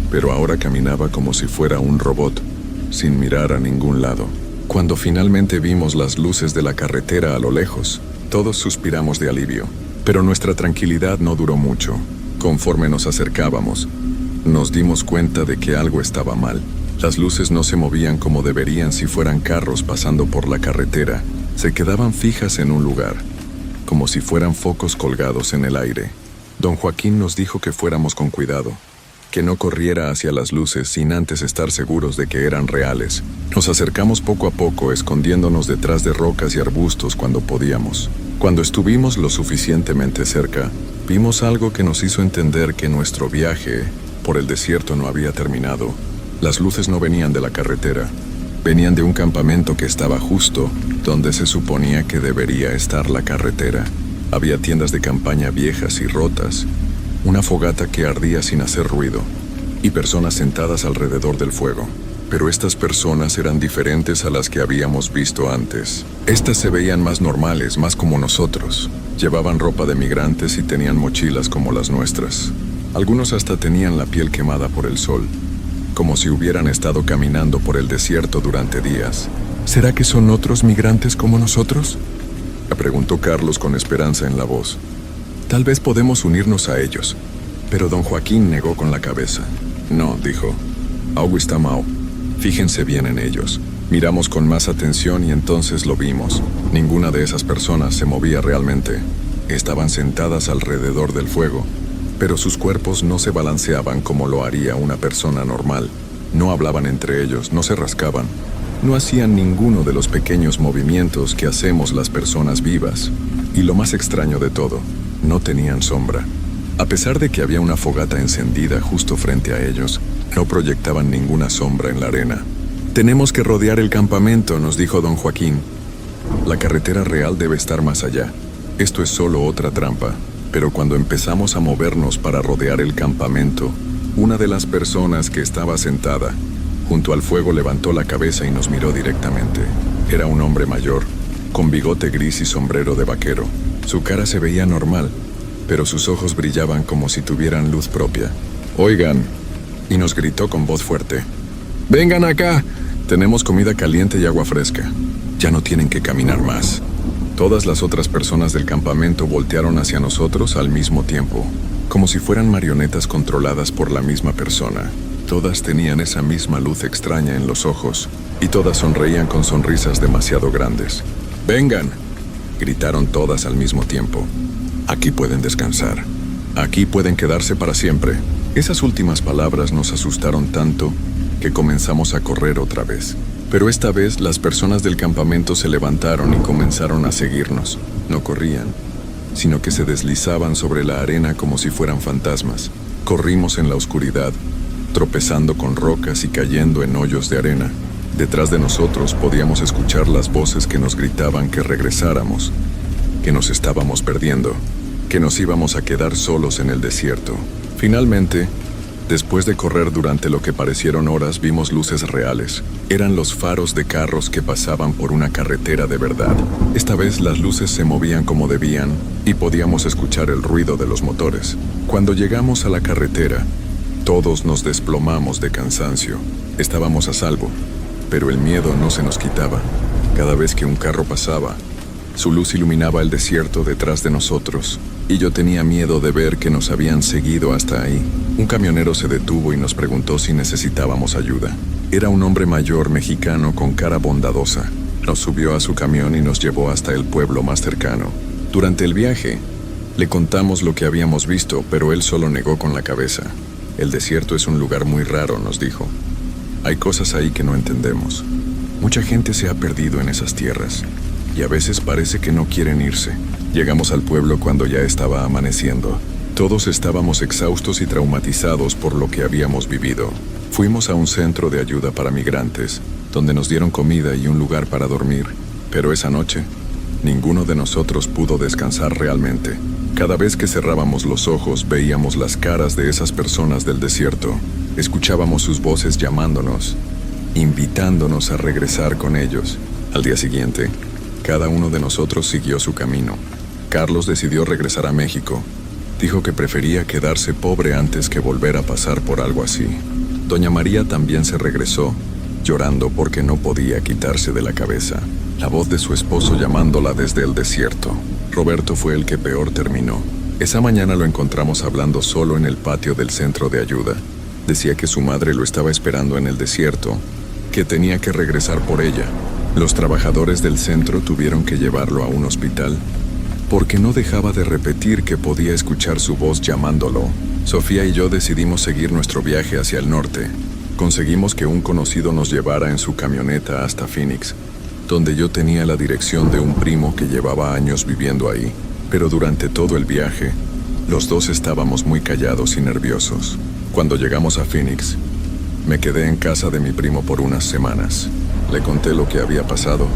pero ahora caminaba como si fuera un robot, sin mirar a ningún lado. Cuando finalmente vimos las luces de la carretera a lo lejos, todos suspiramos de alivio. Pero nuestra tranquilidad no duró mucho. Conforme nos acercábamos, nos dimos cuenta de que algo estaba mal. Las luces no se movían como deberían si fueran carros pasando por la carretera. Se quedaban fijas en un lugar. como si fueran focos colgados en el aire. Don Joaquín nos dijo que fuéramos con cuidado, que no corriera hacia las luces sin antes estar seguros de que eran reales. Nos acercamos poco a poco, escondiéndonos detrás de rocas y arbustos cuando podíamos. Cuando estuvimos lo suficientemente cerca, vimos algo que nos hizo entender que nuestro viaje por el desierto no había terminado. Las luces no venían de la carretera, venían de un campamento que estaba justo donde se suponía que debería estar la carretera. Había tiendas de campaña viejas y rotas, una fogata que ardía sin hacer ruido, y personas sentadas alrededor del fuego. Pero estas personas eran diferentes a las que habíamos visto antes. Estas se veían más normales, más como nosotros. Llevaban ropa de migrantes y tenían mochilas como las nuestras. Algunos hasta tenían la piel quemada por el sol, como si hubieran estado caminando por el desierto durante días. ¿Será que son otros migrantes como nosotros?, me preguntó Carlos con esperanza en la voz. Tal vez podemos unirnos a ellos. Pero don Joaquín negó con la cabeza. No, dijo. Aguistamao. Fíjense bien en ellos. Miramos con más atención y entonces lo vimos. Ninguna de esas personas se movía realmente. Estaban sentadas alrededor del fuego, pero sus cuerpos no se balanceaban como lo haría una persona normal. No hablaban entre ellos, no se rascaban. No hacían ninguno de los pequeños movimientos que hacemos las personas vivas. Y lo más extraño de todo, no tenían sombra. A pesar de que había una fogata encendida justo frente a ellos, no proyectaban ninguna sombra en la arena. Tenemos que rodear el campamento, nos dijo don Joaquín. La carretera real debe estar más allá. Esto es solo otra trampa. Pero cuando empezamos a movernos para rodear el campamento, una de las personas que estaba sentada junto al fuego levantó la cabeza y nos miró directamente. Era un hombre mayor, con bigote gris y sombrero de vaquero. Su cara se veía normal, pero sus ojos brillaban como si tuvieran luz propia. «Oigan», y nos gritó con voz fuerte, «vengan acá, tenemos comida caliente y agua fresca. Ya no tienen que caminar más». Todas las otras personas del campamento voltearon hacia nosotros al mismo tiempo, como si fueran marionetas controladas por la misma persona. Todas tenían esa misma luz extraña en los ojos, y todas sonreían con sonrisas demasiado grandes. «Vengan», gritaron todas al mismo tiempo. «Aquí pueden descansar. Aquí pueden quedarse para siempre». Esas últimas palabras nos asustaron tanto que comenzamos a correr otra vez. Pero esta vez las personas del campamento se levantaron y comenzaron a seguirnos. No corrían, sino que se deslizaban sobre la arena como si fueran fantasmas. Corrimos en la oscuridad, tropezando con rocas y cayendo en hoyos de arena. Detrás de nosotros podíamos escuchar las voces que nos gritaban que regresáramos, que nos estábamos perdiendo, que nos íbamos a quedar solos en el desierto. Finalmente, después de correr durante lo que parecieron horas, vimos luces reales. Eran los faros de carros que pasaban por una carretera de verdad. Esta vez las luces se movían como debían y podíamos escuchar el ruido de los motores. Cuando llegamos a la carretera, todos nos desplomamos de cansancio. Estábamos a salvo, pero el miedo no se nos quitaba. Cada vez que un carro pasaba, su luz iluminaba el desierto detrás de nosotros, y yo tenía miedo de ver que nos habían seguido hasta ahí. Un camionero se detuvo y nos preguntó si necesitábamos ayuda. Era un hombre mayor mexicano con cara bondadosa. Nos subió a su camión y nos llevó hasta el pueblo más cercano. Durante el viaje, le contamos lo que habíamos visto, pero él solo negó con la cabeza. El desierto es un lugar muy raro, nos dijo. Hay cosas ahí que no entendemos. Mucha gente se ha perdido en esas tierras, y a veces parece que no quieren irse. Llegamos al pueblo cuando ya estaba amaneciendo. Todos estábamos exhaustos y traumatizados por lo que habíamos vivido. Fuimos a un centro de ayuda para migrantes, donde nos dieron comida y un lugar para dormir. Pero esa noche, ninguno de nosotros pudo descansar realmente. Cada vez que cerrábamos los ojos, veíamos las caras de esas personas del desierto. Escuchábamos sus voces llamándonos, invitándonos a regresar con ellos. Al día siguiente, cada uno de nosotros siguió su camino. Carlos decidió regresar a México. Dijo que prefería quedarse pobre antes que volver a pasar por algo así. Doña María también se regresó, llorando porque no podía quitarse de la cabeza la voz de su esposo llamándola desde el desierto. Roberto fue el que peor terminó. Esa mañana lo encontramos hablando solo en el patio del centro de ayuda. Decía que su madre lo estaba esperando en el desierto, que tenía que regresar por ella. Los trabajadores del centro tuvieron que llevarlo a un hospital porque no dejaba de repetir que podía escuchar su voz llamándolo. Sofía y yo decidimos seguir nuestro viaje hacia el norte. Conseguimos que un conocido nos llevara en su camioneta hasta Phoenix, donde yo tenía la dirección de un primo que llevaba años viviendo ahí. Pero durante todo el viaje, los dos estábamos muy callados y nerviosos. Cuando llegamos a Phoenix, me quedé en casa de mi primo por unas semanas. Le conté lo que había pasado,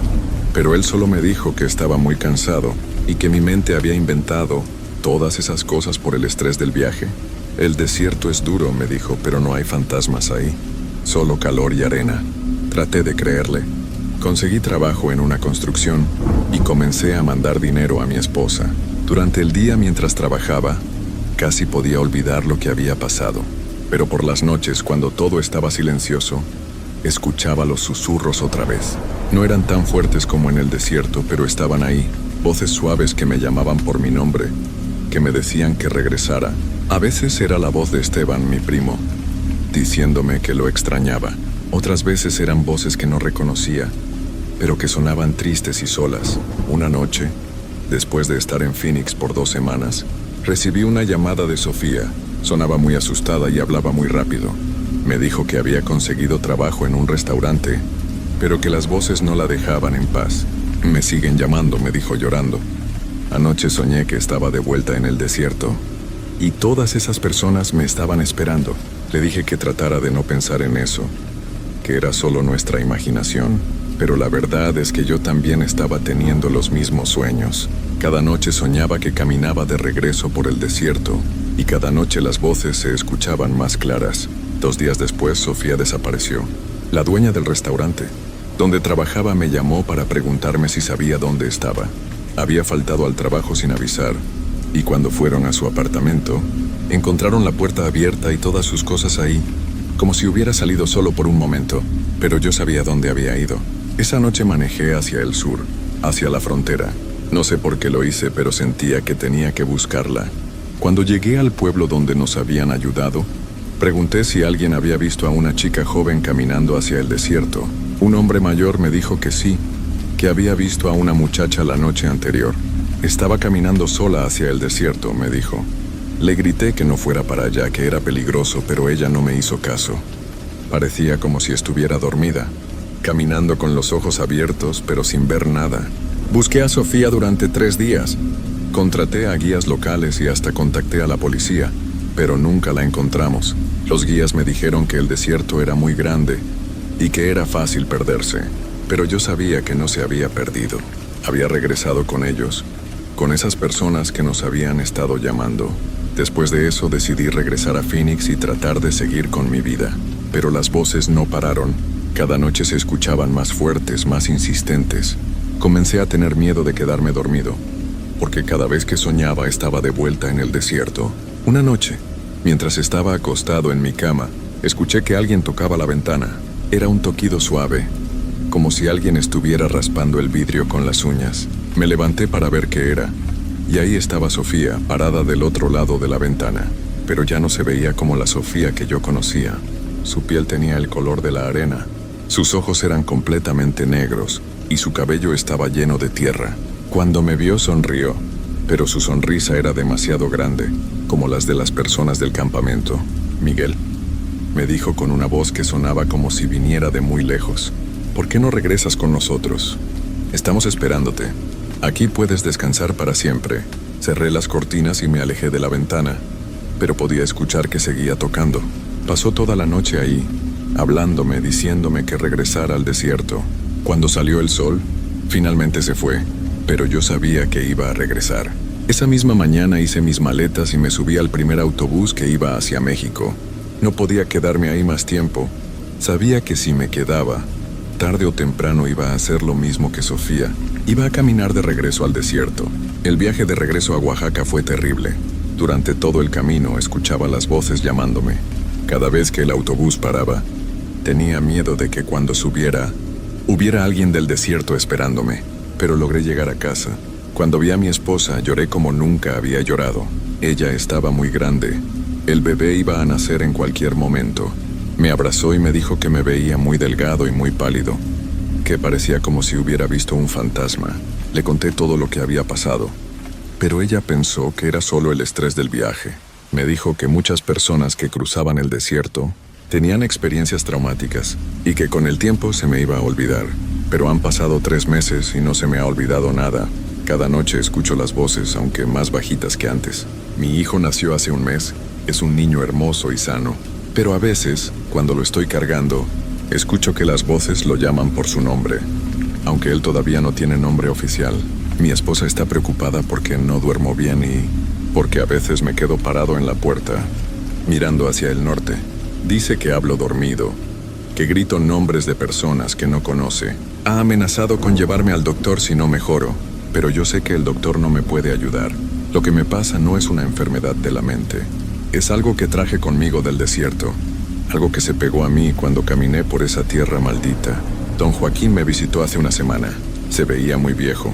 pero él solo me dijo que estaba muy cansado y que mi mente había inventado todas esas cosas por el estrés del viaje. El desierto es duro, me dijo, pero no hay fantasmas ahí, solo calor y arena. Traté de creerle. Conseguí trabajo en una construcción y comencé a mandar dinero a mi esposa. Durante el día mientras trabajaba, casi podía olvidar lo que había pasado. Pero por las noches, cuando todo estaba silencioso, escuchaba los susurros otra vez. No eran tan fuertes como en el desierto, pero estaban ahí. Voces suaves que me llamaban por mi nombre, que me decían que regresara. A veces era la voz de Esteban, mi primo, diciéndome que lo extrañaba. Otras veces eran voces que no reconocía, pero que sonaban tristes y solas. Una noche, después de estar en Phoenix por 2 semanas, recibí una llamada de Sofía. Sonaba muy asustada y hablaba muy rápido. Me dijo que había conseguido trabajo en un restaurante, pero que las voces no la dejaban en paz. Me siguen llamando, me dijo llorando. Anoche soñé que estaba de vuelta en el desierto, y todas esas personas me estaban esperando. Le dije que tratara de no pensar en eso, que era solo nuestra imaginación, pero la verdad es que yo también estaba teniendo los mismos sueños. Cada noche soñaba que caminaba de regreso por el desierto, y cada noche las voces se escuchaban más claras. 2 días después, Sofía desapareció. La dueña del restaurante donde trabajaba me llamó para preguntarme si sabía dónde estaba. Había faltado al trabajo sin avisar, y cuando fueron a su apartamento, encontraron la puerta abierta y todas sus cosas ahí, como si hubiera salido solo por un momento, pero yo sabía dónde había ido. Esa noche manejé hacia el sur, hacia la frontera. No sé por qué lo hice, pero sentía que tenía que buscarla. Cuando llegué al pueblo donde nos habían ayudado, pregunté si alguien había visto a una chica joven caminando hacia el desierto. Un hombre mayor me dijo que sí, que había visto a una muchacha la noche anterior. Estaba caminando sola hacia el desierto, me dijo. Le grité que no fuera para allá, que era peligroso, pero ella no me hizo caso. Parecía como si estuviera dormida, caminando con los ojos abiertos, pero sin ver nada. Busqué a Sofía durante 3 días. Contraté a guías locales y hasta contacté a la policía, pero nunca la encontramos. Los guías me dijeron que el desierto era muy grande y que era fácil perderse, pero yo sabía que no se había perdido. Había regresado con ellos, con esas personas que nos habían estado llamando. Después de eso decidí regresar a Phoenix y tratar de seguir con mi vida, pero las voces no pararon. Cada noche se escuchaban más fuertes, más insistentes. Comencé a tener miedo de quedarme dormido, porque cada vez que soñaba estaba de vuelta en el desierto. Una noche, mientras estaba acostado en mi cama, escuché que alguien tocaba la ventana. Era un toquido suave, como si alguien estuviera raspando el vidrio con las uñas. Me levanté para ver qué era, y ahí estaba Sofía, parada del otro lado de la ventana. Pero ya no se veía como la Sofía que yo conocía. Su piel tenía el color de la arena. Sus ojos eran completamente negros, y su cabello estaba lleno de tierra. Cuando me vio sonrió, pero su sonrisa era demasiado grande, como las de las personas del campamento. Miguel, me dijo con una voz que sonaba como si viniera de muy lejos. ¿Por qué no regresas con nosotros? Estamos esperándote. Aquí puedes descansar para siempre. Cerré las cortinas y me alejé de la ventana, pero podía escuchar que seguía tocando. Pasó toda la noche ahí, hablándome, diciéndome que regresara al desierto. Cuando salió el sol, finalmente se fue, pero yo sabía que iba a regresar. Esa misma mañana hice mis maletas y me subí al primer autobús que iba hacia México. No podía quedarme ahí más tiempo. Sabía que si me quedaba, tarde o temprano iba a hacer lo mismo que Sofía. Iba a caminar de regreso al desierto. El viaje de regreso a Oaxaca fue terrible. Durante todo el camino escuchaba las voces llamándome. Cada vez que el autobús paraba, tenía miedo de que cuando subiera, hubiera alguien del desierto esperándome. Pero logré llegar a casa. Cuando vi a mi esposa, lloré como nunca había llorado. Ella estaba muy grande. El bebé iba a nacer en cualquier momento. Me abrazó y me dijo que me veía muy delgado y muy pálido, que parecía como si hubiera visto un fantasma. Le conté todo lo que había pasado. pero ella pensó que era solo el estrés del viaje. Me dijo que muchas personas que cruzaban el desierto tenían experiencias traumáticas y que con el tiempo se me iba a olvidar. Pero han pasado 3 meses y no se me ha olvidado nada. Cada noche escucho las voces, aunque más bajitas que antes. Mi hijo nació hace un mes, es un niño hermoso y sano. Pero a veces, cuando lo estoy cargando, escucho que las voces lo llaman por su nombre, aunque él todavía no tiene nombre oficial. Mi esposa está preocupada porque no duermo bien y porque a veces me quedo parado en la puerta, mirando hacia el norte. Dice que hablo dormido, que grito nombres de personas que no conoce. Ha amenazado con llevarme al doctor si no mejoro, pero yo sé que el doctor no me puede ayudar. Lo que me pasa no es una enfermedad de la mente. Es algo que traje conmigo del desierto, algo que se pegó a mí cuando caminé por esa tierra maldita. Don Joaquín me visitó hace una semana. Se veía muy viejo,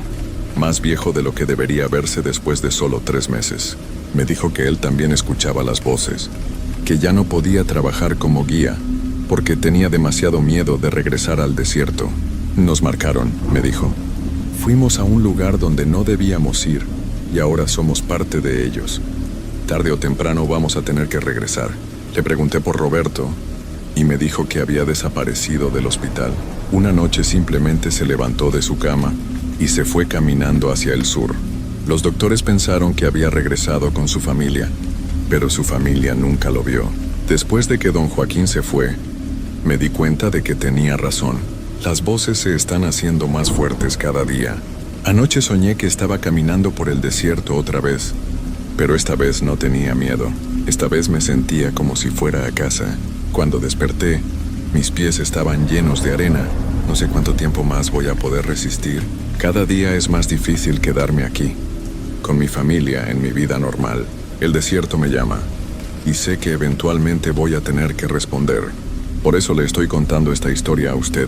más viejo de lo que debería verse después de solo 3 meses. Me dijo que él también escuchaba las voces, que ya no podía trabajar como guía, porque tenía demasiado miedo de regresar al desierto. Nos marcaron, me dijo. Fuimos a un lugar donde no debíamos ir, y ahora somos parte de ellos. Tarde o temprano vamos a tener que regresar. Le pregunté por Roberto, y me dijo que había desaparecido del hospital. Una noche simplemente se levantó de su cama y se fue caminando hacia el sur. Los doctores pensaron que había regresado con su familia, pero su familia nunca lo vio. Después de que don Joaquín se fue, me di cuenta de que tenía razón. Las voces se están haciendo más fuertes cada día. Anoche soñé que estaba caminando por el desierto otra vez, pero esta vez no tenía miedo. Esta vez me sentía como si fuera a casa. Cuando desperté, mis pies estaban llenos de arena. No sé cuánto tiempo más voy a poder resistir. Cada día es más difícil quedarme aquí, con mi familia, en mi vida normal. El desierto me llama, y sé que eventualmente voy a tener que responder. Por eso le estoy contando esta historia a usted,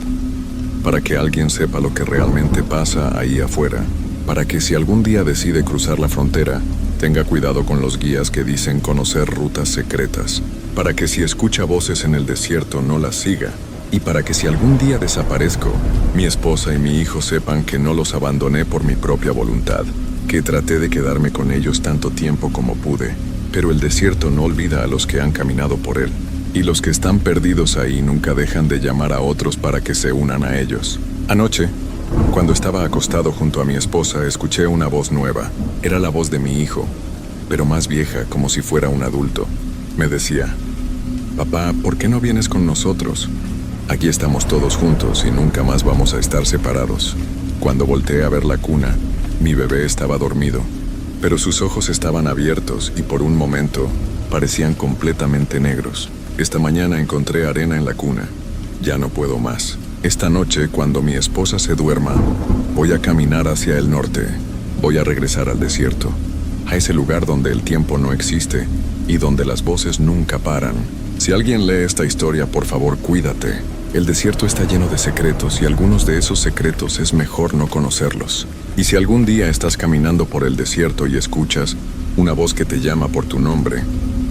para que alguien sepa lo que realmente pasa ahí afuera, para que si algún día decide cruzar la frontera, tenga cuidado con los guías que dicen conocer rutas secretas, para que si escucha voces en el desierto no las siga, y para que si algún día desaparezco, mi esposa y mi hijo sepan que no los abandoné por mi propia voluntad, que traté de quedarme con ellos tanto tiempo como pude. Pero el desierto no olvida a los que han caminado por él, y los que están perdidos ahí nunca dejan de llamar a otros para que se unan a ellos. Anoche, cuando estaba acostado junto a mi esposa, escuché una voz nueva. Era la voz de mi hijo, pero más vieja, como si fuera un adulto. Me decía: «Papá, ¿por qué no vienes con nosotros? Aquí estamos todos juntos y nunca más vamos a estar separados». Cuando volteé a ver la cuna, mi bebé estaba dormido, pero sus ojos estaban abiertos y por un momento parecían completamente negros. Esta mañana encontré arena en la cuna. Ya no puedo más. Esta noche, cuando mi esposa se duerma, voy a caminar hacia el norte. Voy a regresar al desierto, a ese lugar donde el tiempo no existe y donde las voces nunca paran. Si alguien lee esta historia, por favor, cuídate. El desierto está lleno de secretos y algunos de esos secretos es mejor no conocerlos. Y si algún día estás caminando por el desierto y escuchas una voz que te llama por tu nombre,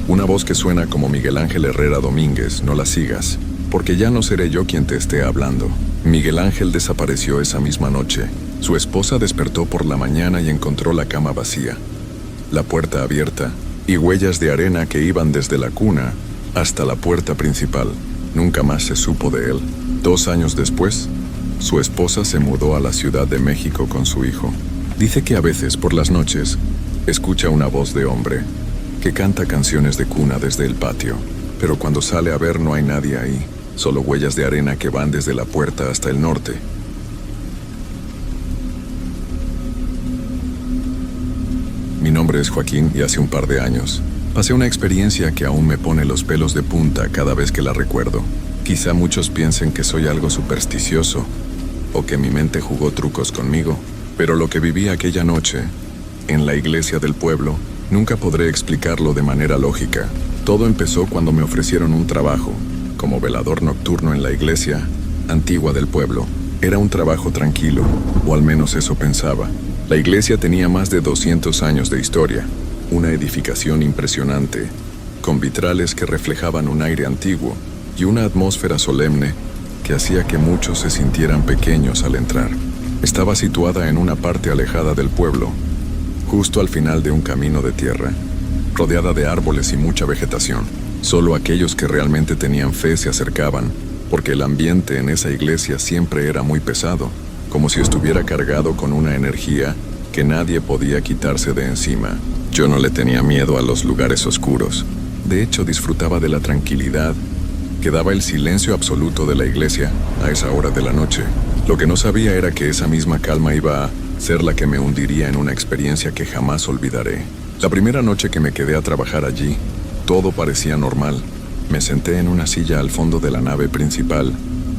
una voz que suena como Miguel Ángel Herrera Domínguez, no la sigas, porque ya no seré yo quien te esté hablando. Miguel Ángel desapareció esa misma noche. Su esposa despertó por la mañana y encontró la cama vacía, la puerta abierta y huellas de arena que iban desde la cuna hasta la puerta principal. Nunca más se supo de él. 2 años después, su esposa se mudó a la Ciudad de México con su hijo. Dice que a veces, por las noches, escucha una voz de hombre que canta canciones de cuna desde el patio, pero cuando sale a ver no hay nadie ahí, solo huellas de arena que van desde la puerta hasta el norte. Mi nombre es Joaquín y hace un par de años pasé una experiencia que aún me pone los pelos de punta cada vez que la recuerdo. Quizá muchos piensen que soy algo supersticioso o que mi mente jugó trucos conmigo, pero lo que viví aquella noche, en la iglesia del pueblo, nunca podré explicarlo de manera lógica. Todo empezó cuando me ofrecieron un trabajo como velador nocturno en la iglesia antigua del pueblo. Era un trabajo tranquilo, o al menos eso pensaba. La iglesia tenía más de 200 años de historia, una edificación impresionante, con vitrales que reflejaban un aire antiguo y una atmósfera solemne que hacía que muchos se sintieran pequeños al entrar. Estaba situada en una parte alejada del pueblo, justo al final de un camino de tierra, rodeada de árboles y mucha vegetación. Solo aquellos que realmente tenían fe se acercaban, porque el ambiente en esa iglesia siempre era muy pesado, como si estuviera cargado con una energía que nadie podía quitarse de encima. Yo no le tenía miedo a los lugares oscuros. De hecho, disfrutaba de la tranquilidad que daba el silencio absoluto de la iglesia a esa hora de la noche. Lo que no sabía era que esa misma calma iba a ser la que me hundiría en una experiencia que jamás olvidaré. La primera noche que me quedé a trabajar allí, todo parecía normal. Me senté en una silla al fondo de la nave principal,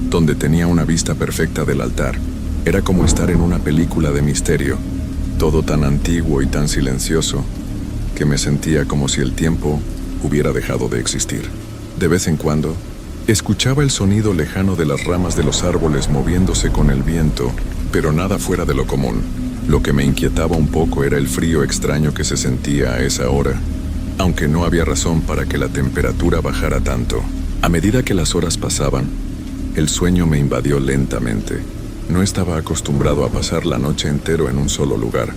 donde tenía una vista perfecta del altar. Era como estar en una película de misterio, todo tan antiguo y tan silencioso, que me sentía como si el tiempo hubiera dejado de existir. De vez en cuando, escuchaba el sonido lejano de las ramas de los árboles moviéndose con el viento, pero nada fuera de lo común. Lo que me inquietaba un poco era el frío extraño que se sentía a esa hora, aunque no había razón para que la temperatura bajara tanto. A medida que las horas pasaban, el sueño me invadió lentamente. No estaba acostumbrado a pasar la noche entero en un solo lugar,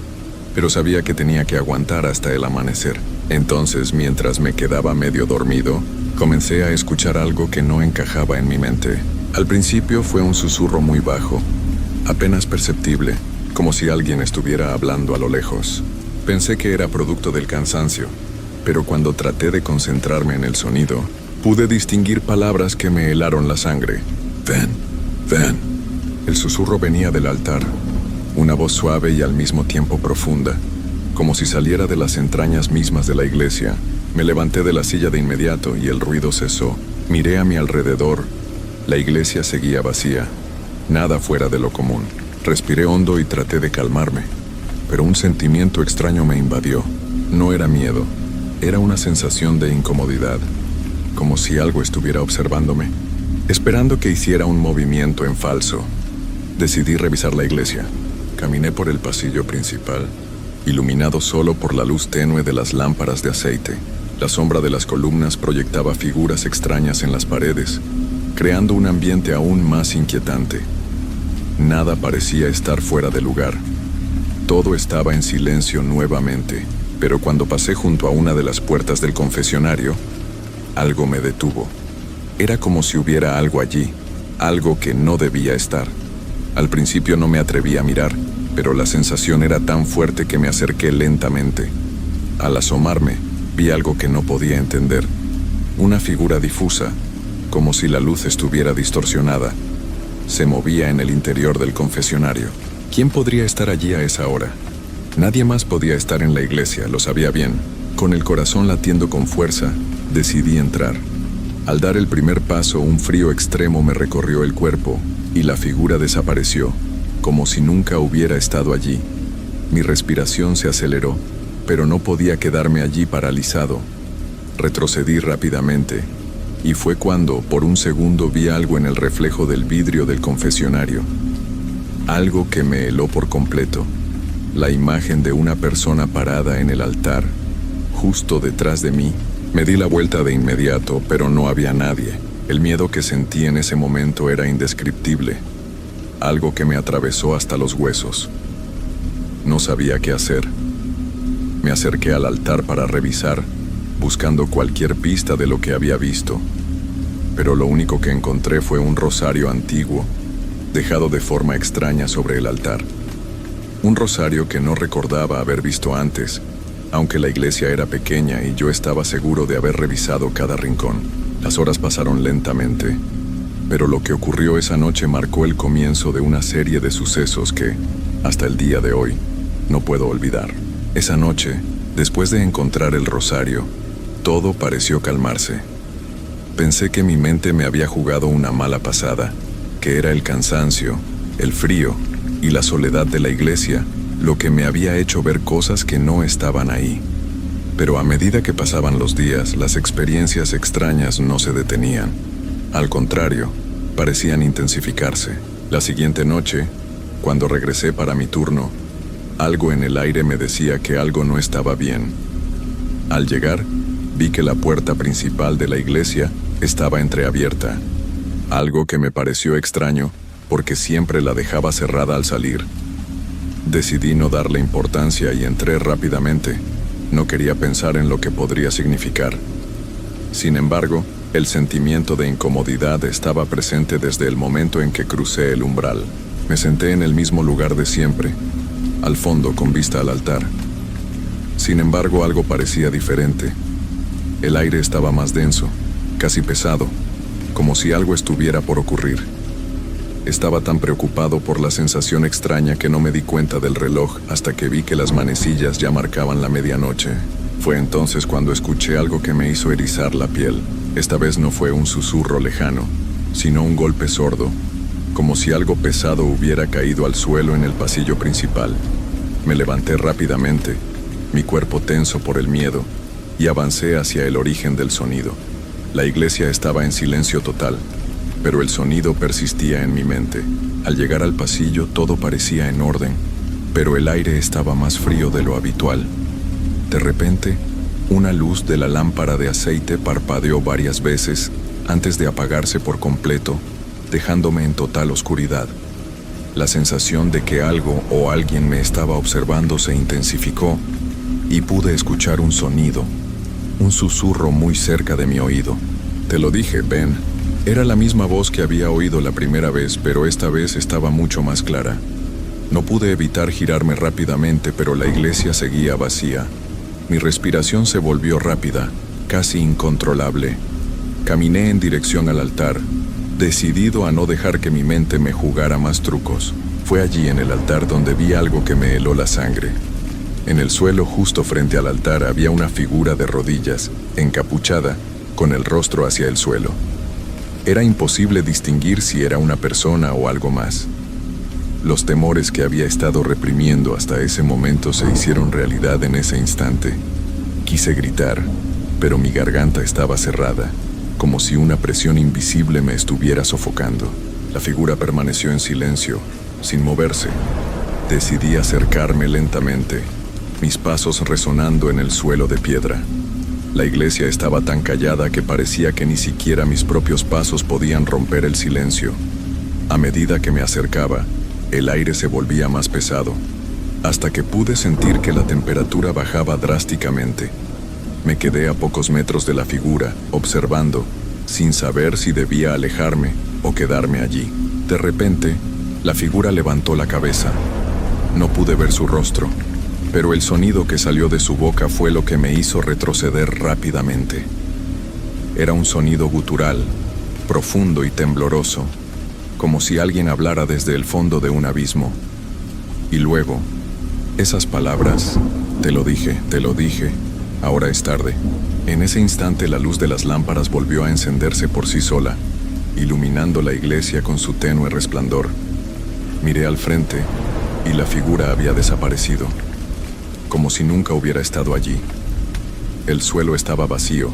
pero sabía que tenía que aguantar hasta el amanecer. Entonces, mientras me quedaba medio dormido, comencé a escuchar algo que no encajaba en mi mente. Al principio fue un susurro muy bajo, apenas perceptible, como si alguien estuviera hablando a lo lejos. Pensé que era producto del cansancio, pero cuando traté de concentrarme en el sonido, pude distinguir palabras que me helaron la sangre. Ven, ven. El susurro venía del altar, una voz suave y al mismo tiempo profunda, como si saliera de las entrañas mismas de la iglesia. Me levanté de la silla de inmediato y el ruido cesó. Miré a mi alrededor. La iglesia seguía vacía, nada fuera de lo común. Respiré hondo y traté de calmarme, pero un sentimiento extraño me invadió. No era miedo, era una sensación de incomodidad, como si algo estuviera observándome, esperando que hiciera un movimiento en falso. Decidí revisar la iglesia. Caminé por el pasillo principal, iluminado solo por la luz tenue de las lámparas de aceite. La sombra de las columnas proyectaba figuras extrañas en las paredes, creando un ambiente aún más inquietante. Nada parecía estar fuera de lugar. Todo estaba en silencio nuevamente, pero cuando pasé junto a una de las puertas del confesionario, algo me detuvo. Era como si hubiera algo allí, algo que no debía estar. Al principio no me atreví a mirar, pero la sensación era tan fuerte que me acerqué lentamente. Al asomarme, vi algo que no podía entender. Una figura difusa, como si la luz estuviera distorsionada, se movía en el interior del confesionario. ¿Quién podría estar allí a esa hora? Nadie más podía estar en la iglesia, lo sabía bien. Con el corazón latiendo con fuerza, decidí entrar. Al dar el primer paso, un frío extremo me recorrió el cuerpo y la figura desapareció, como si nunca hubiera estado allí. Mi respiración se aceleró, pero no podía quedarme allí paralizado. Retrocedí rápidamente, y fue cuando, por un segundo, vi algo en el reflejo del vidrio del confesionario. Algo que me heló por completo. La imagen de una persona parada en el altar, justo detrás de mí. Me di la vuelta de inmediato, pero no había nadie. El miedo que sentí en ese momento era indescriptible, algo que me atravesó hasta los huesos. No sabía qué hacer. Me acerqué al altar para revisar, buscando cualquier pista de lo que había visto, pero lo único que encontré fue un rosario antiguo, dejado de forma extraña sobre el altar. Un rosario que no recordaba haber visto antes, aunque la iglesia era pequeña y yo estaba seguro de haber revisado cada rincón. Las horas pasaron lentamente, pero lo que ocurrió esa noche marcó el comienzo de una serie de sucesos que, hasta el día de hoy, no puedo olvidar. Esa noche, después de encontrar el rosario, todo pareció calmarse. Pensé que mi mente me había jugado una mala pasada, que era el cansancio, el frío y la soledad de la iglesia lo que me había hecho ver cosas que no estaban ahí. Pero a medida que pasaban los días, las experiencias extrañas no se detenían. Al contrario, parecían intensificarse. La siguiente noche, cuando regresé para mi turno, algo en el aire me decía que algo no estaba bien. Al llegar, vi que la puerta principal de la iglesia estaba entreabierta, algo que me pareció extraño porque siempre la dejaba cerrada al salir. Decidí no darle importancia y entré rápidamente. No quería pensar en lo que podría significar. Sin embargo, el sentimiento de incomodidad estaba presente desde el momento en que crucé el umbral. Me senté en el mismo lugar de siempre, al fondo con vista al altar. Sin embargo, algo parecía diferente. El aire estaba más denso, casi pesado, como si algo estuviera por ocurrir. Estaba tan preocupado por la sensación extraña que no me di cuenta del reloj hasta que vi que las manecillas ya marcaban la medianoche. Fue entonces cuando escuché algo que me hizo erizar la piel. Esta vez no fue un susurro lejano, sino un golpe sordo, como si algo pesado hubiera caído al suelo en el pasillo principal. Me levanté rápidamente, mi cuerpo tenso por el miedo, y avancé hacia el origen del sonido. La iglesia estaba en silencio total, pero el sonido persistía en mi mente. Al llegar al pasillo todo parecía en orden, pero el aire estaba más frío de lo habitual. De repente, una luz de la lámpara de aceite parpadeó varias veces antes de apagarse por completo, dejándome en total oscuridad. La sensación de que algo o alguien me estaba observando se intensificó y pude escuchar un sonido, un susurro muy cerca de mi oído. «Te lo dije, Ben». Era la misma voz que había oído la primera vez, pero esta vez estaba mucho más clara. No pude evitar girarme rápidamente, pero la iglesia seguía vacía. Mi respiración se volvió rápida, casi incontrolable. Caminé en dirección al altar, decidido a no dejar que mi mente me jugara más trucos. Fue allí en el altar donde vi algo que me heló la sangre. En el suelo justo frente al altar había una figura de rodillas, encapuchada, con el rostro hacia el suelo. Era imposible distinguir si era una persona o algo más. Los temores que había estado reprimiendo hasta ese momento se hicieron realidad en ese instante. Quise gritar, pero mi garganta estaba cerrada, como si una presión invisible me estuviera sofocando. La figura permaneció en silencio, sin moverse. Decidí acercarme lentamente, mis pasos resonando en el suelo de piedra. La iglesia estaba tan callada que parecía que ni siquiera mis propios pasos podían romper el silencio. A medida que me acercaba, el aire se volvía más pesado, hasta que pude sentir que la temperatura bajaba drásticamente. Me quedé a pocos metros de la figura, observando, sin saber si debía alejarme o quedarme allí. De repente, la figura levantó la cabeza. No pude ver su rostro, pero el sonido que salió de su boca fue lo que me hizo retroceder rápidamente. Era un sonido gutural, profundo y tembloroso, como si alguien hablara desde el fondo de un abismo. Y luego, esas palabras: te lo dije, ahora es tarde. En ese instante la luz de las lámparas volvió a encenderse por sí sola, iluminando la iglesia con su tenue resplandor. Miré al frente y la figura había desaparecido, como si nunca hubiera estado allí. El suelo estaba vacío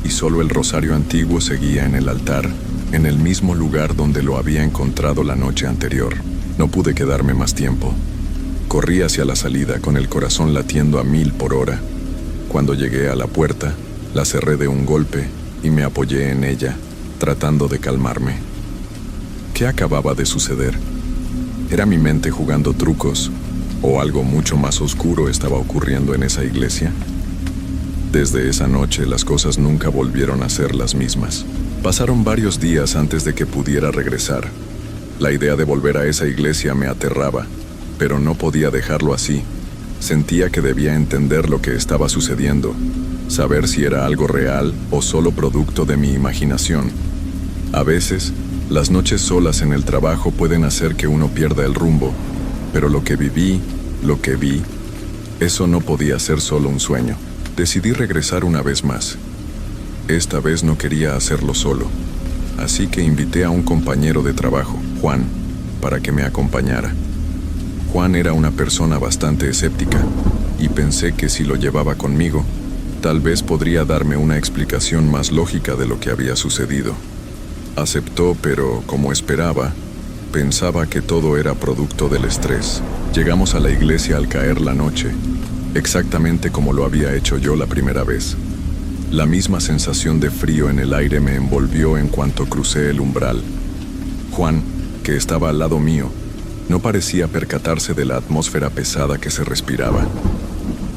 y solo el rosario antiguo seguía en el altar, en el mismo lugar donde lo había encontrado la noche anterior. No pude quedarme más tiempo. Corrí hacia la salida con el corazón latiendo a 1000 por hora. Cuando llegué a la puerta, la cerré de un golpe y me apoyé en ella, tratando de calmarme. ¿Qué acababa de suceder? ¿Era mi mente jugando trucos o algo mucho más oscuro estaba ocurriendo en esa iglesia? Desde esa noche las cosas nunca volvieron a ser las mismas. Pasaron varios días antes de que pudiera regresar. La idea de volver a esa iglesia me aterraba, pero no podía dejarlo así. Sentía que debía entender lo que estaba sucediendo, saber si era algo real o solo producto de mi imaginación. A veces, las noches solas en el trabajo pueden hacer que uno pierda el rumbo, pero lo que viví, lo que vi, eso no podía ser solo un sueño. Decidí regresar una vez más. Esta vez no quería hacerlo solo, así que invité a un compañero de trabajo, Juan, para que me acompañara. Juan era una persona bastante escéptica, y pensé que si lo llevaba conmigo, tal vez podría darme una explicación más lógica de lo que había sucedido. Aceptó, pero, como esperaba, pensaba que todo era producto del estrés. Llegamos a la iglesia al caer la noche, exactamente como lo había hecho yo la primera vez. La misma sensación de frío en el aire me envolvió en cuanto crucé el umbral. Juan, que estaba al lado mío, No parecía percatarse de la atmósfera pesada que se respiraba.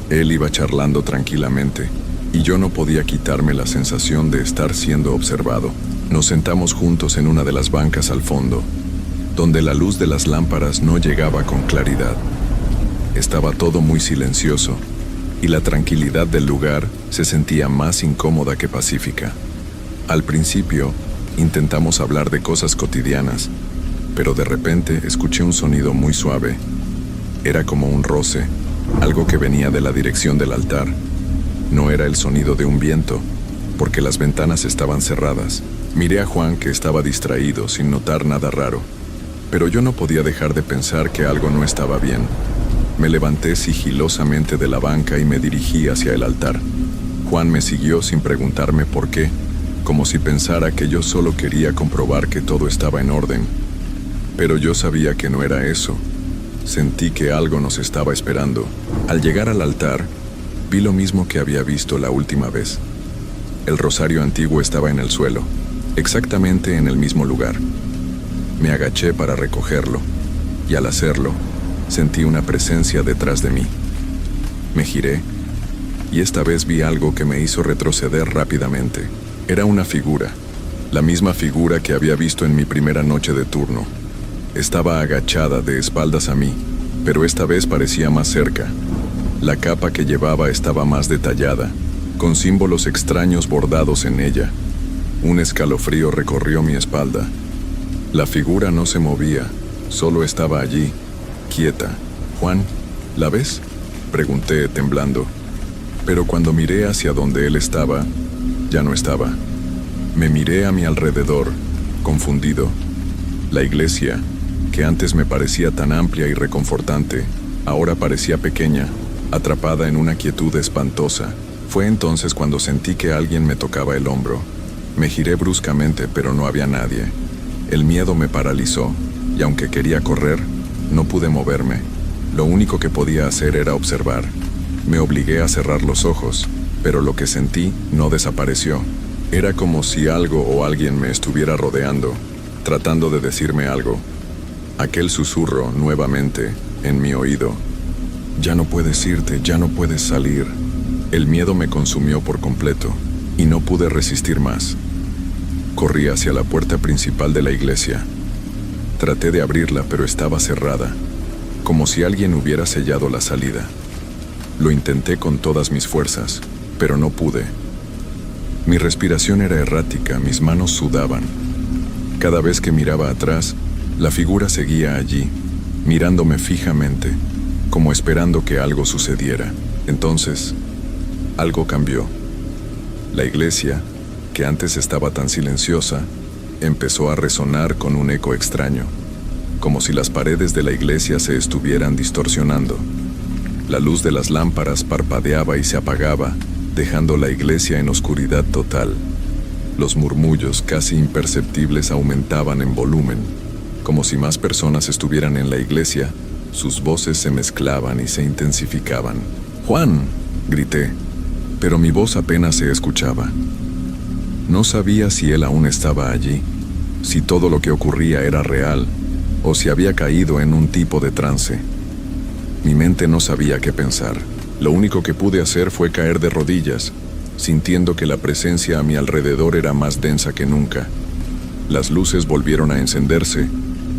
Él iba charlando tranquilamente, y yo no podía quitarme la sensación de estar siendo observado. Nos sentamos juntos en una de las bancas al fondo, donde la luz de las lámparas no llegaba con claridad. Estaba todo muy silencioso, y la tranquilidad del lugar se sentía más incómoda que pacífica. Al principio, intentamos hablar de cosas cotidianas, pero de repente escuché un sonido muy suave. Era como un roce, algo que venía de la dirección del altar. No era el sonido de un viento, porque las ventanas estaban cerradas. Miré a Juan, que estaba distraído, sin notar nada raro, pero yo no podía dejar de pensar que algo no estaba bien. Me levanté sigilosamente de la banca y me dirigí hacia el altar. Juan me siguió sin preguntarme por qué, como si pensara que yo solo quería comprobar que todo estaba en orden. Pero yo sabía que no era eso. Sentí que algo nos estaba esperando. Al llegar al altar, vi lo mismo que había visto la última vez. El rosario antiguo estaba en el suelo, exactamente en el mismo lugar. Me agaché para recogerlo, y al hacerlo, sentí una presencia detrás de mí. Me giré, y esta vez vi algo que me hizo retroceder rápidamente. Era una figura, la misma figura que había visto en mi primera noche de turno. Estaba agachada de espaldas a mí, pero esta vez parecía más cerca. La capa que llevaba estaba más detallada, con símbolos extraños bordados en ella. Un escalofrío recorrió mi espalda. La figura no se movía, solo estaba allí, quieta. «Juan, ¿la ves?», pregunté temblando. Pero cuando miré hacia donde él estaba, ya no estaba. Me miré a mi alrededor, confundido. La iglesia, que antes me parecía tan amplia y reconfortante, ahora parecía pequeña, atrapada en una quietud espantosa. Fue entonces cuando sentí que alguien me tocaba el hombro. Me giré bruscamente, pero no había nadie. El miedo me paralizó, y aunque quería correr, no pude moverme. Lo único que podía hacer era observar. Me obligué a cerrar los ojos, pero lo que sentí no desapareció. Era como si algo o alguien me estuviera rodeando, tratando de decirme algo. Aquel susurro nuevamente en mi oído. «Ya no puedes irte, ya no puedes salir». El miedo me consumió por completo, y no pude resistir más. Corrí hacia la puerta principal de la iglesia. Traté de abrirla, pero estaba cerrada, como si alguien hubiera sellado la salida. Lo intenté con todas mis fuerzas, pero no pude. Mi respiración era errática, mis manos sudaban. Cada vez que miraba atrás, la figura seguía allí, mirándome fijamente, como esperando que algo sucediera. Entonces, algo cambió. La iglesia, que antes estaba tan silenciosa, empezó a resonar con un eco extraño, como si las paredes de la iglesia se estuvieran distorsionando. La luz de las lámparas parpadeaba y se apagaba, dejando la iglesia en oscuridad total. Los murmullos casi imperceptibles aumentaban en volumen. Como si más personas estuvieran en la iglesia, sus voces se mezclaban y se intensificaban. «¡Juan!», grité, pero mi voz apenas se escuchaba. No sabía si él aún estaba allí, si todo lo que ocurría era real, o si había caído en un tipo de trance. Mi mente no sabía qué pensar. Lo único que pude hacer fue caer de rodillas, sintiendo que la presencia a mi alrededor era más densa que nunca. Las luces volvieron a encenderse,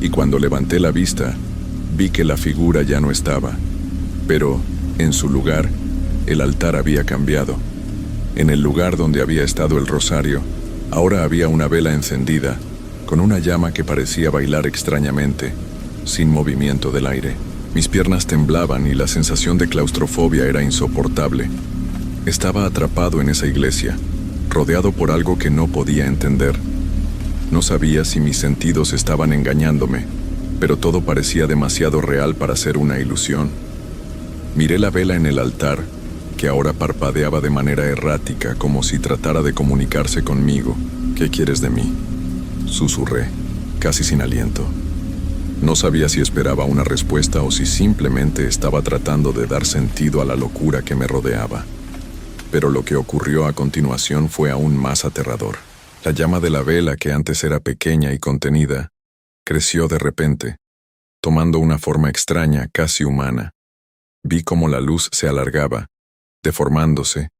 y cuando levanté la vista, vi que la figura ya no estaba. Pero, en su lugar, el altar había cambiado. En el lugar donde había estado el rosario, ahora había una vela encendida, con una llama que parecía bailar extrañamente, sin movimiento del aire. Mis piernas temblaban y la sensación de claustrofobia era insoportable. Estaba atrapado en esa iglesia, rodeado por algo que no podía entender. No sabía si mis sentidos estaban engañándome, pero todo parecía demasiado real para ser una ilusión. Miré la vela en el altar, que ahora parpadeaba de manera errática, como si tratara de comunicarse conmigo. «¿Qué quieres de mí?», susurré, casi sin aliento. No sabía si esperaba una respuesta o si simplemente estaba tratando de dar sentido a la locura que me rodeaba. Pero lo que ocurrió a continuación fue aún más aterrador. La llama de la vela, que antes era pequeña y contenida, creció de repente, tomando una forma extraña, casi humana. Vi cómo la luz se alargaba, deformándose,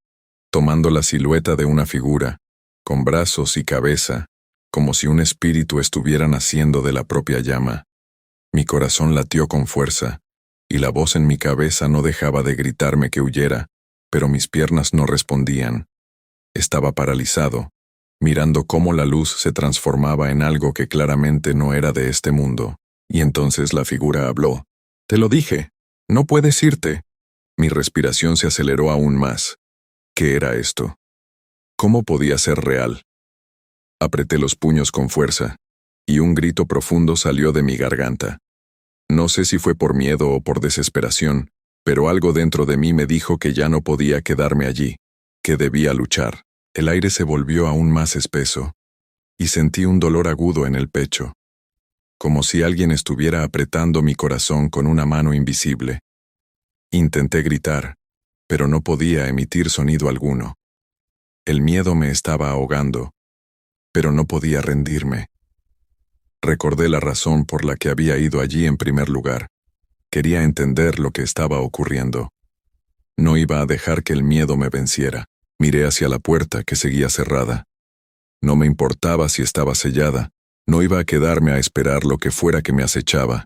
tomando la silueta de una figura, con brazos y cabeza, como si un espíritu estuviera naciendo de la propia llama. Mi corazón latió con fuerza, y la voz en mi cabeza no dejaba de gritarme que huyera, pero mis piernas no respondían. Estaba paralizado, mirando cómo la luz se transformaba en algo que claramente no era de este mundo. Y entonces la figura habló. «Te lo dije, no puedes irte». Mi respiración se aceleró aún más. ¿Qué era esto? ¿Cómo podía ser real? Apreté los puños con fuerza, y un grito profundo salió de mi garganta. No sé si fue por miedo o por desesperación, pero algo dentro de mí me dijo que ya no podía quedarme allí, que debía luchar. El aire se volvió aún más espeso, y sentí un dolor agudo en el pecho, como si alguien estuviera apretando mi corazón con una mano invisible. Intenté gritar, pero no podía emitir sonido alguno. El miedo me estaba ahogando, pero no podía rendirme. Recordé la razón por la que había ido allí en primer lugar. Quería entender lo que estaba ocurriendo. No iba a dejar que el miedo me venciera. Miré hacia la puerta, que seguía cerrada. No me importaba si estaba sellada. No iba a quedarme a esperar lo que fuera que me acechaba.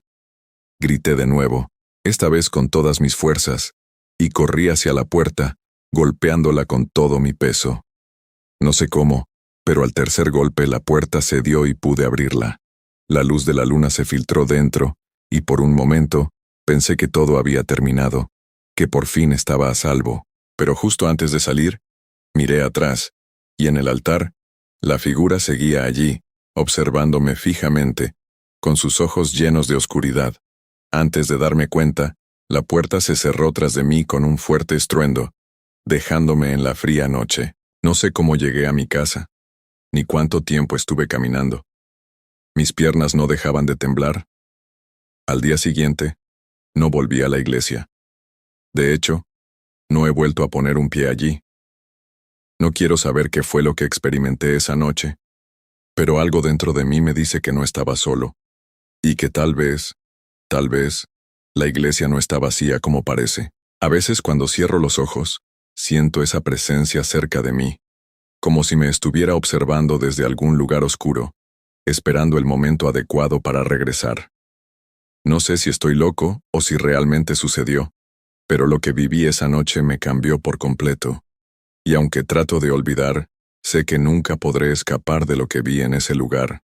Grité de nuevo, esta vez con todas mis fuerzas, y corrí hacia la puerta, golpeándola con todo mi peso. No sé cómo, pero al tercer golpe la puerta cedió y pude abrirla. La luz de la luna se filtró dentro, y por un momento pensé que todo había terminado, que por fin estaba a salvo. Pero justo antes de salir, miré atrás, y en el altar, la figura seguía allí, observándome fijamente, con sus ojos llenos de oscuridad. Antes de darme cuenta, la puerta se cerró tras de mí con un fuerte estruendo, dejándome en la fría noche. No sé cómo llegué a mi casa, ni cuánto tiempo estuve caminando. Mis piernas no dejaban de temblar. Al día siguiente, no volví a la iglesia. De hecho, no he vuelto a poner un pie allí. No quiero saber qué fue lo que experimenté esa noche, pero algo dentro de mí me dice que no estaba solo, y que tal vez, la iglesia no está vacía como parece. A veces cuando cierro los ojos, siento esa presencia cerca de mí, como si me estuviera observando desde algún lugar oscuro, esperando el momento adecuado para regresar. No sé si estoy loco o si realmente sucedió, pero lo que viví esa noche me cambió por completo. Y aunque trato de olvidar, sé que nunca podré escapar de lo que vi en ese lugar.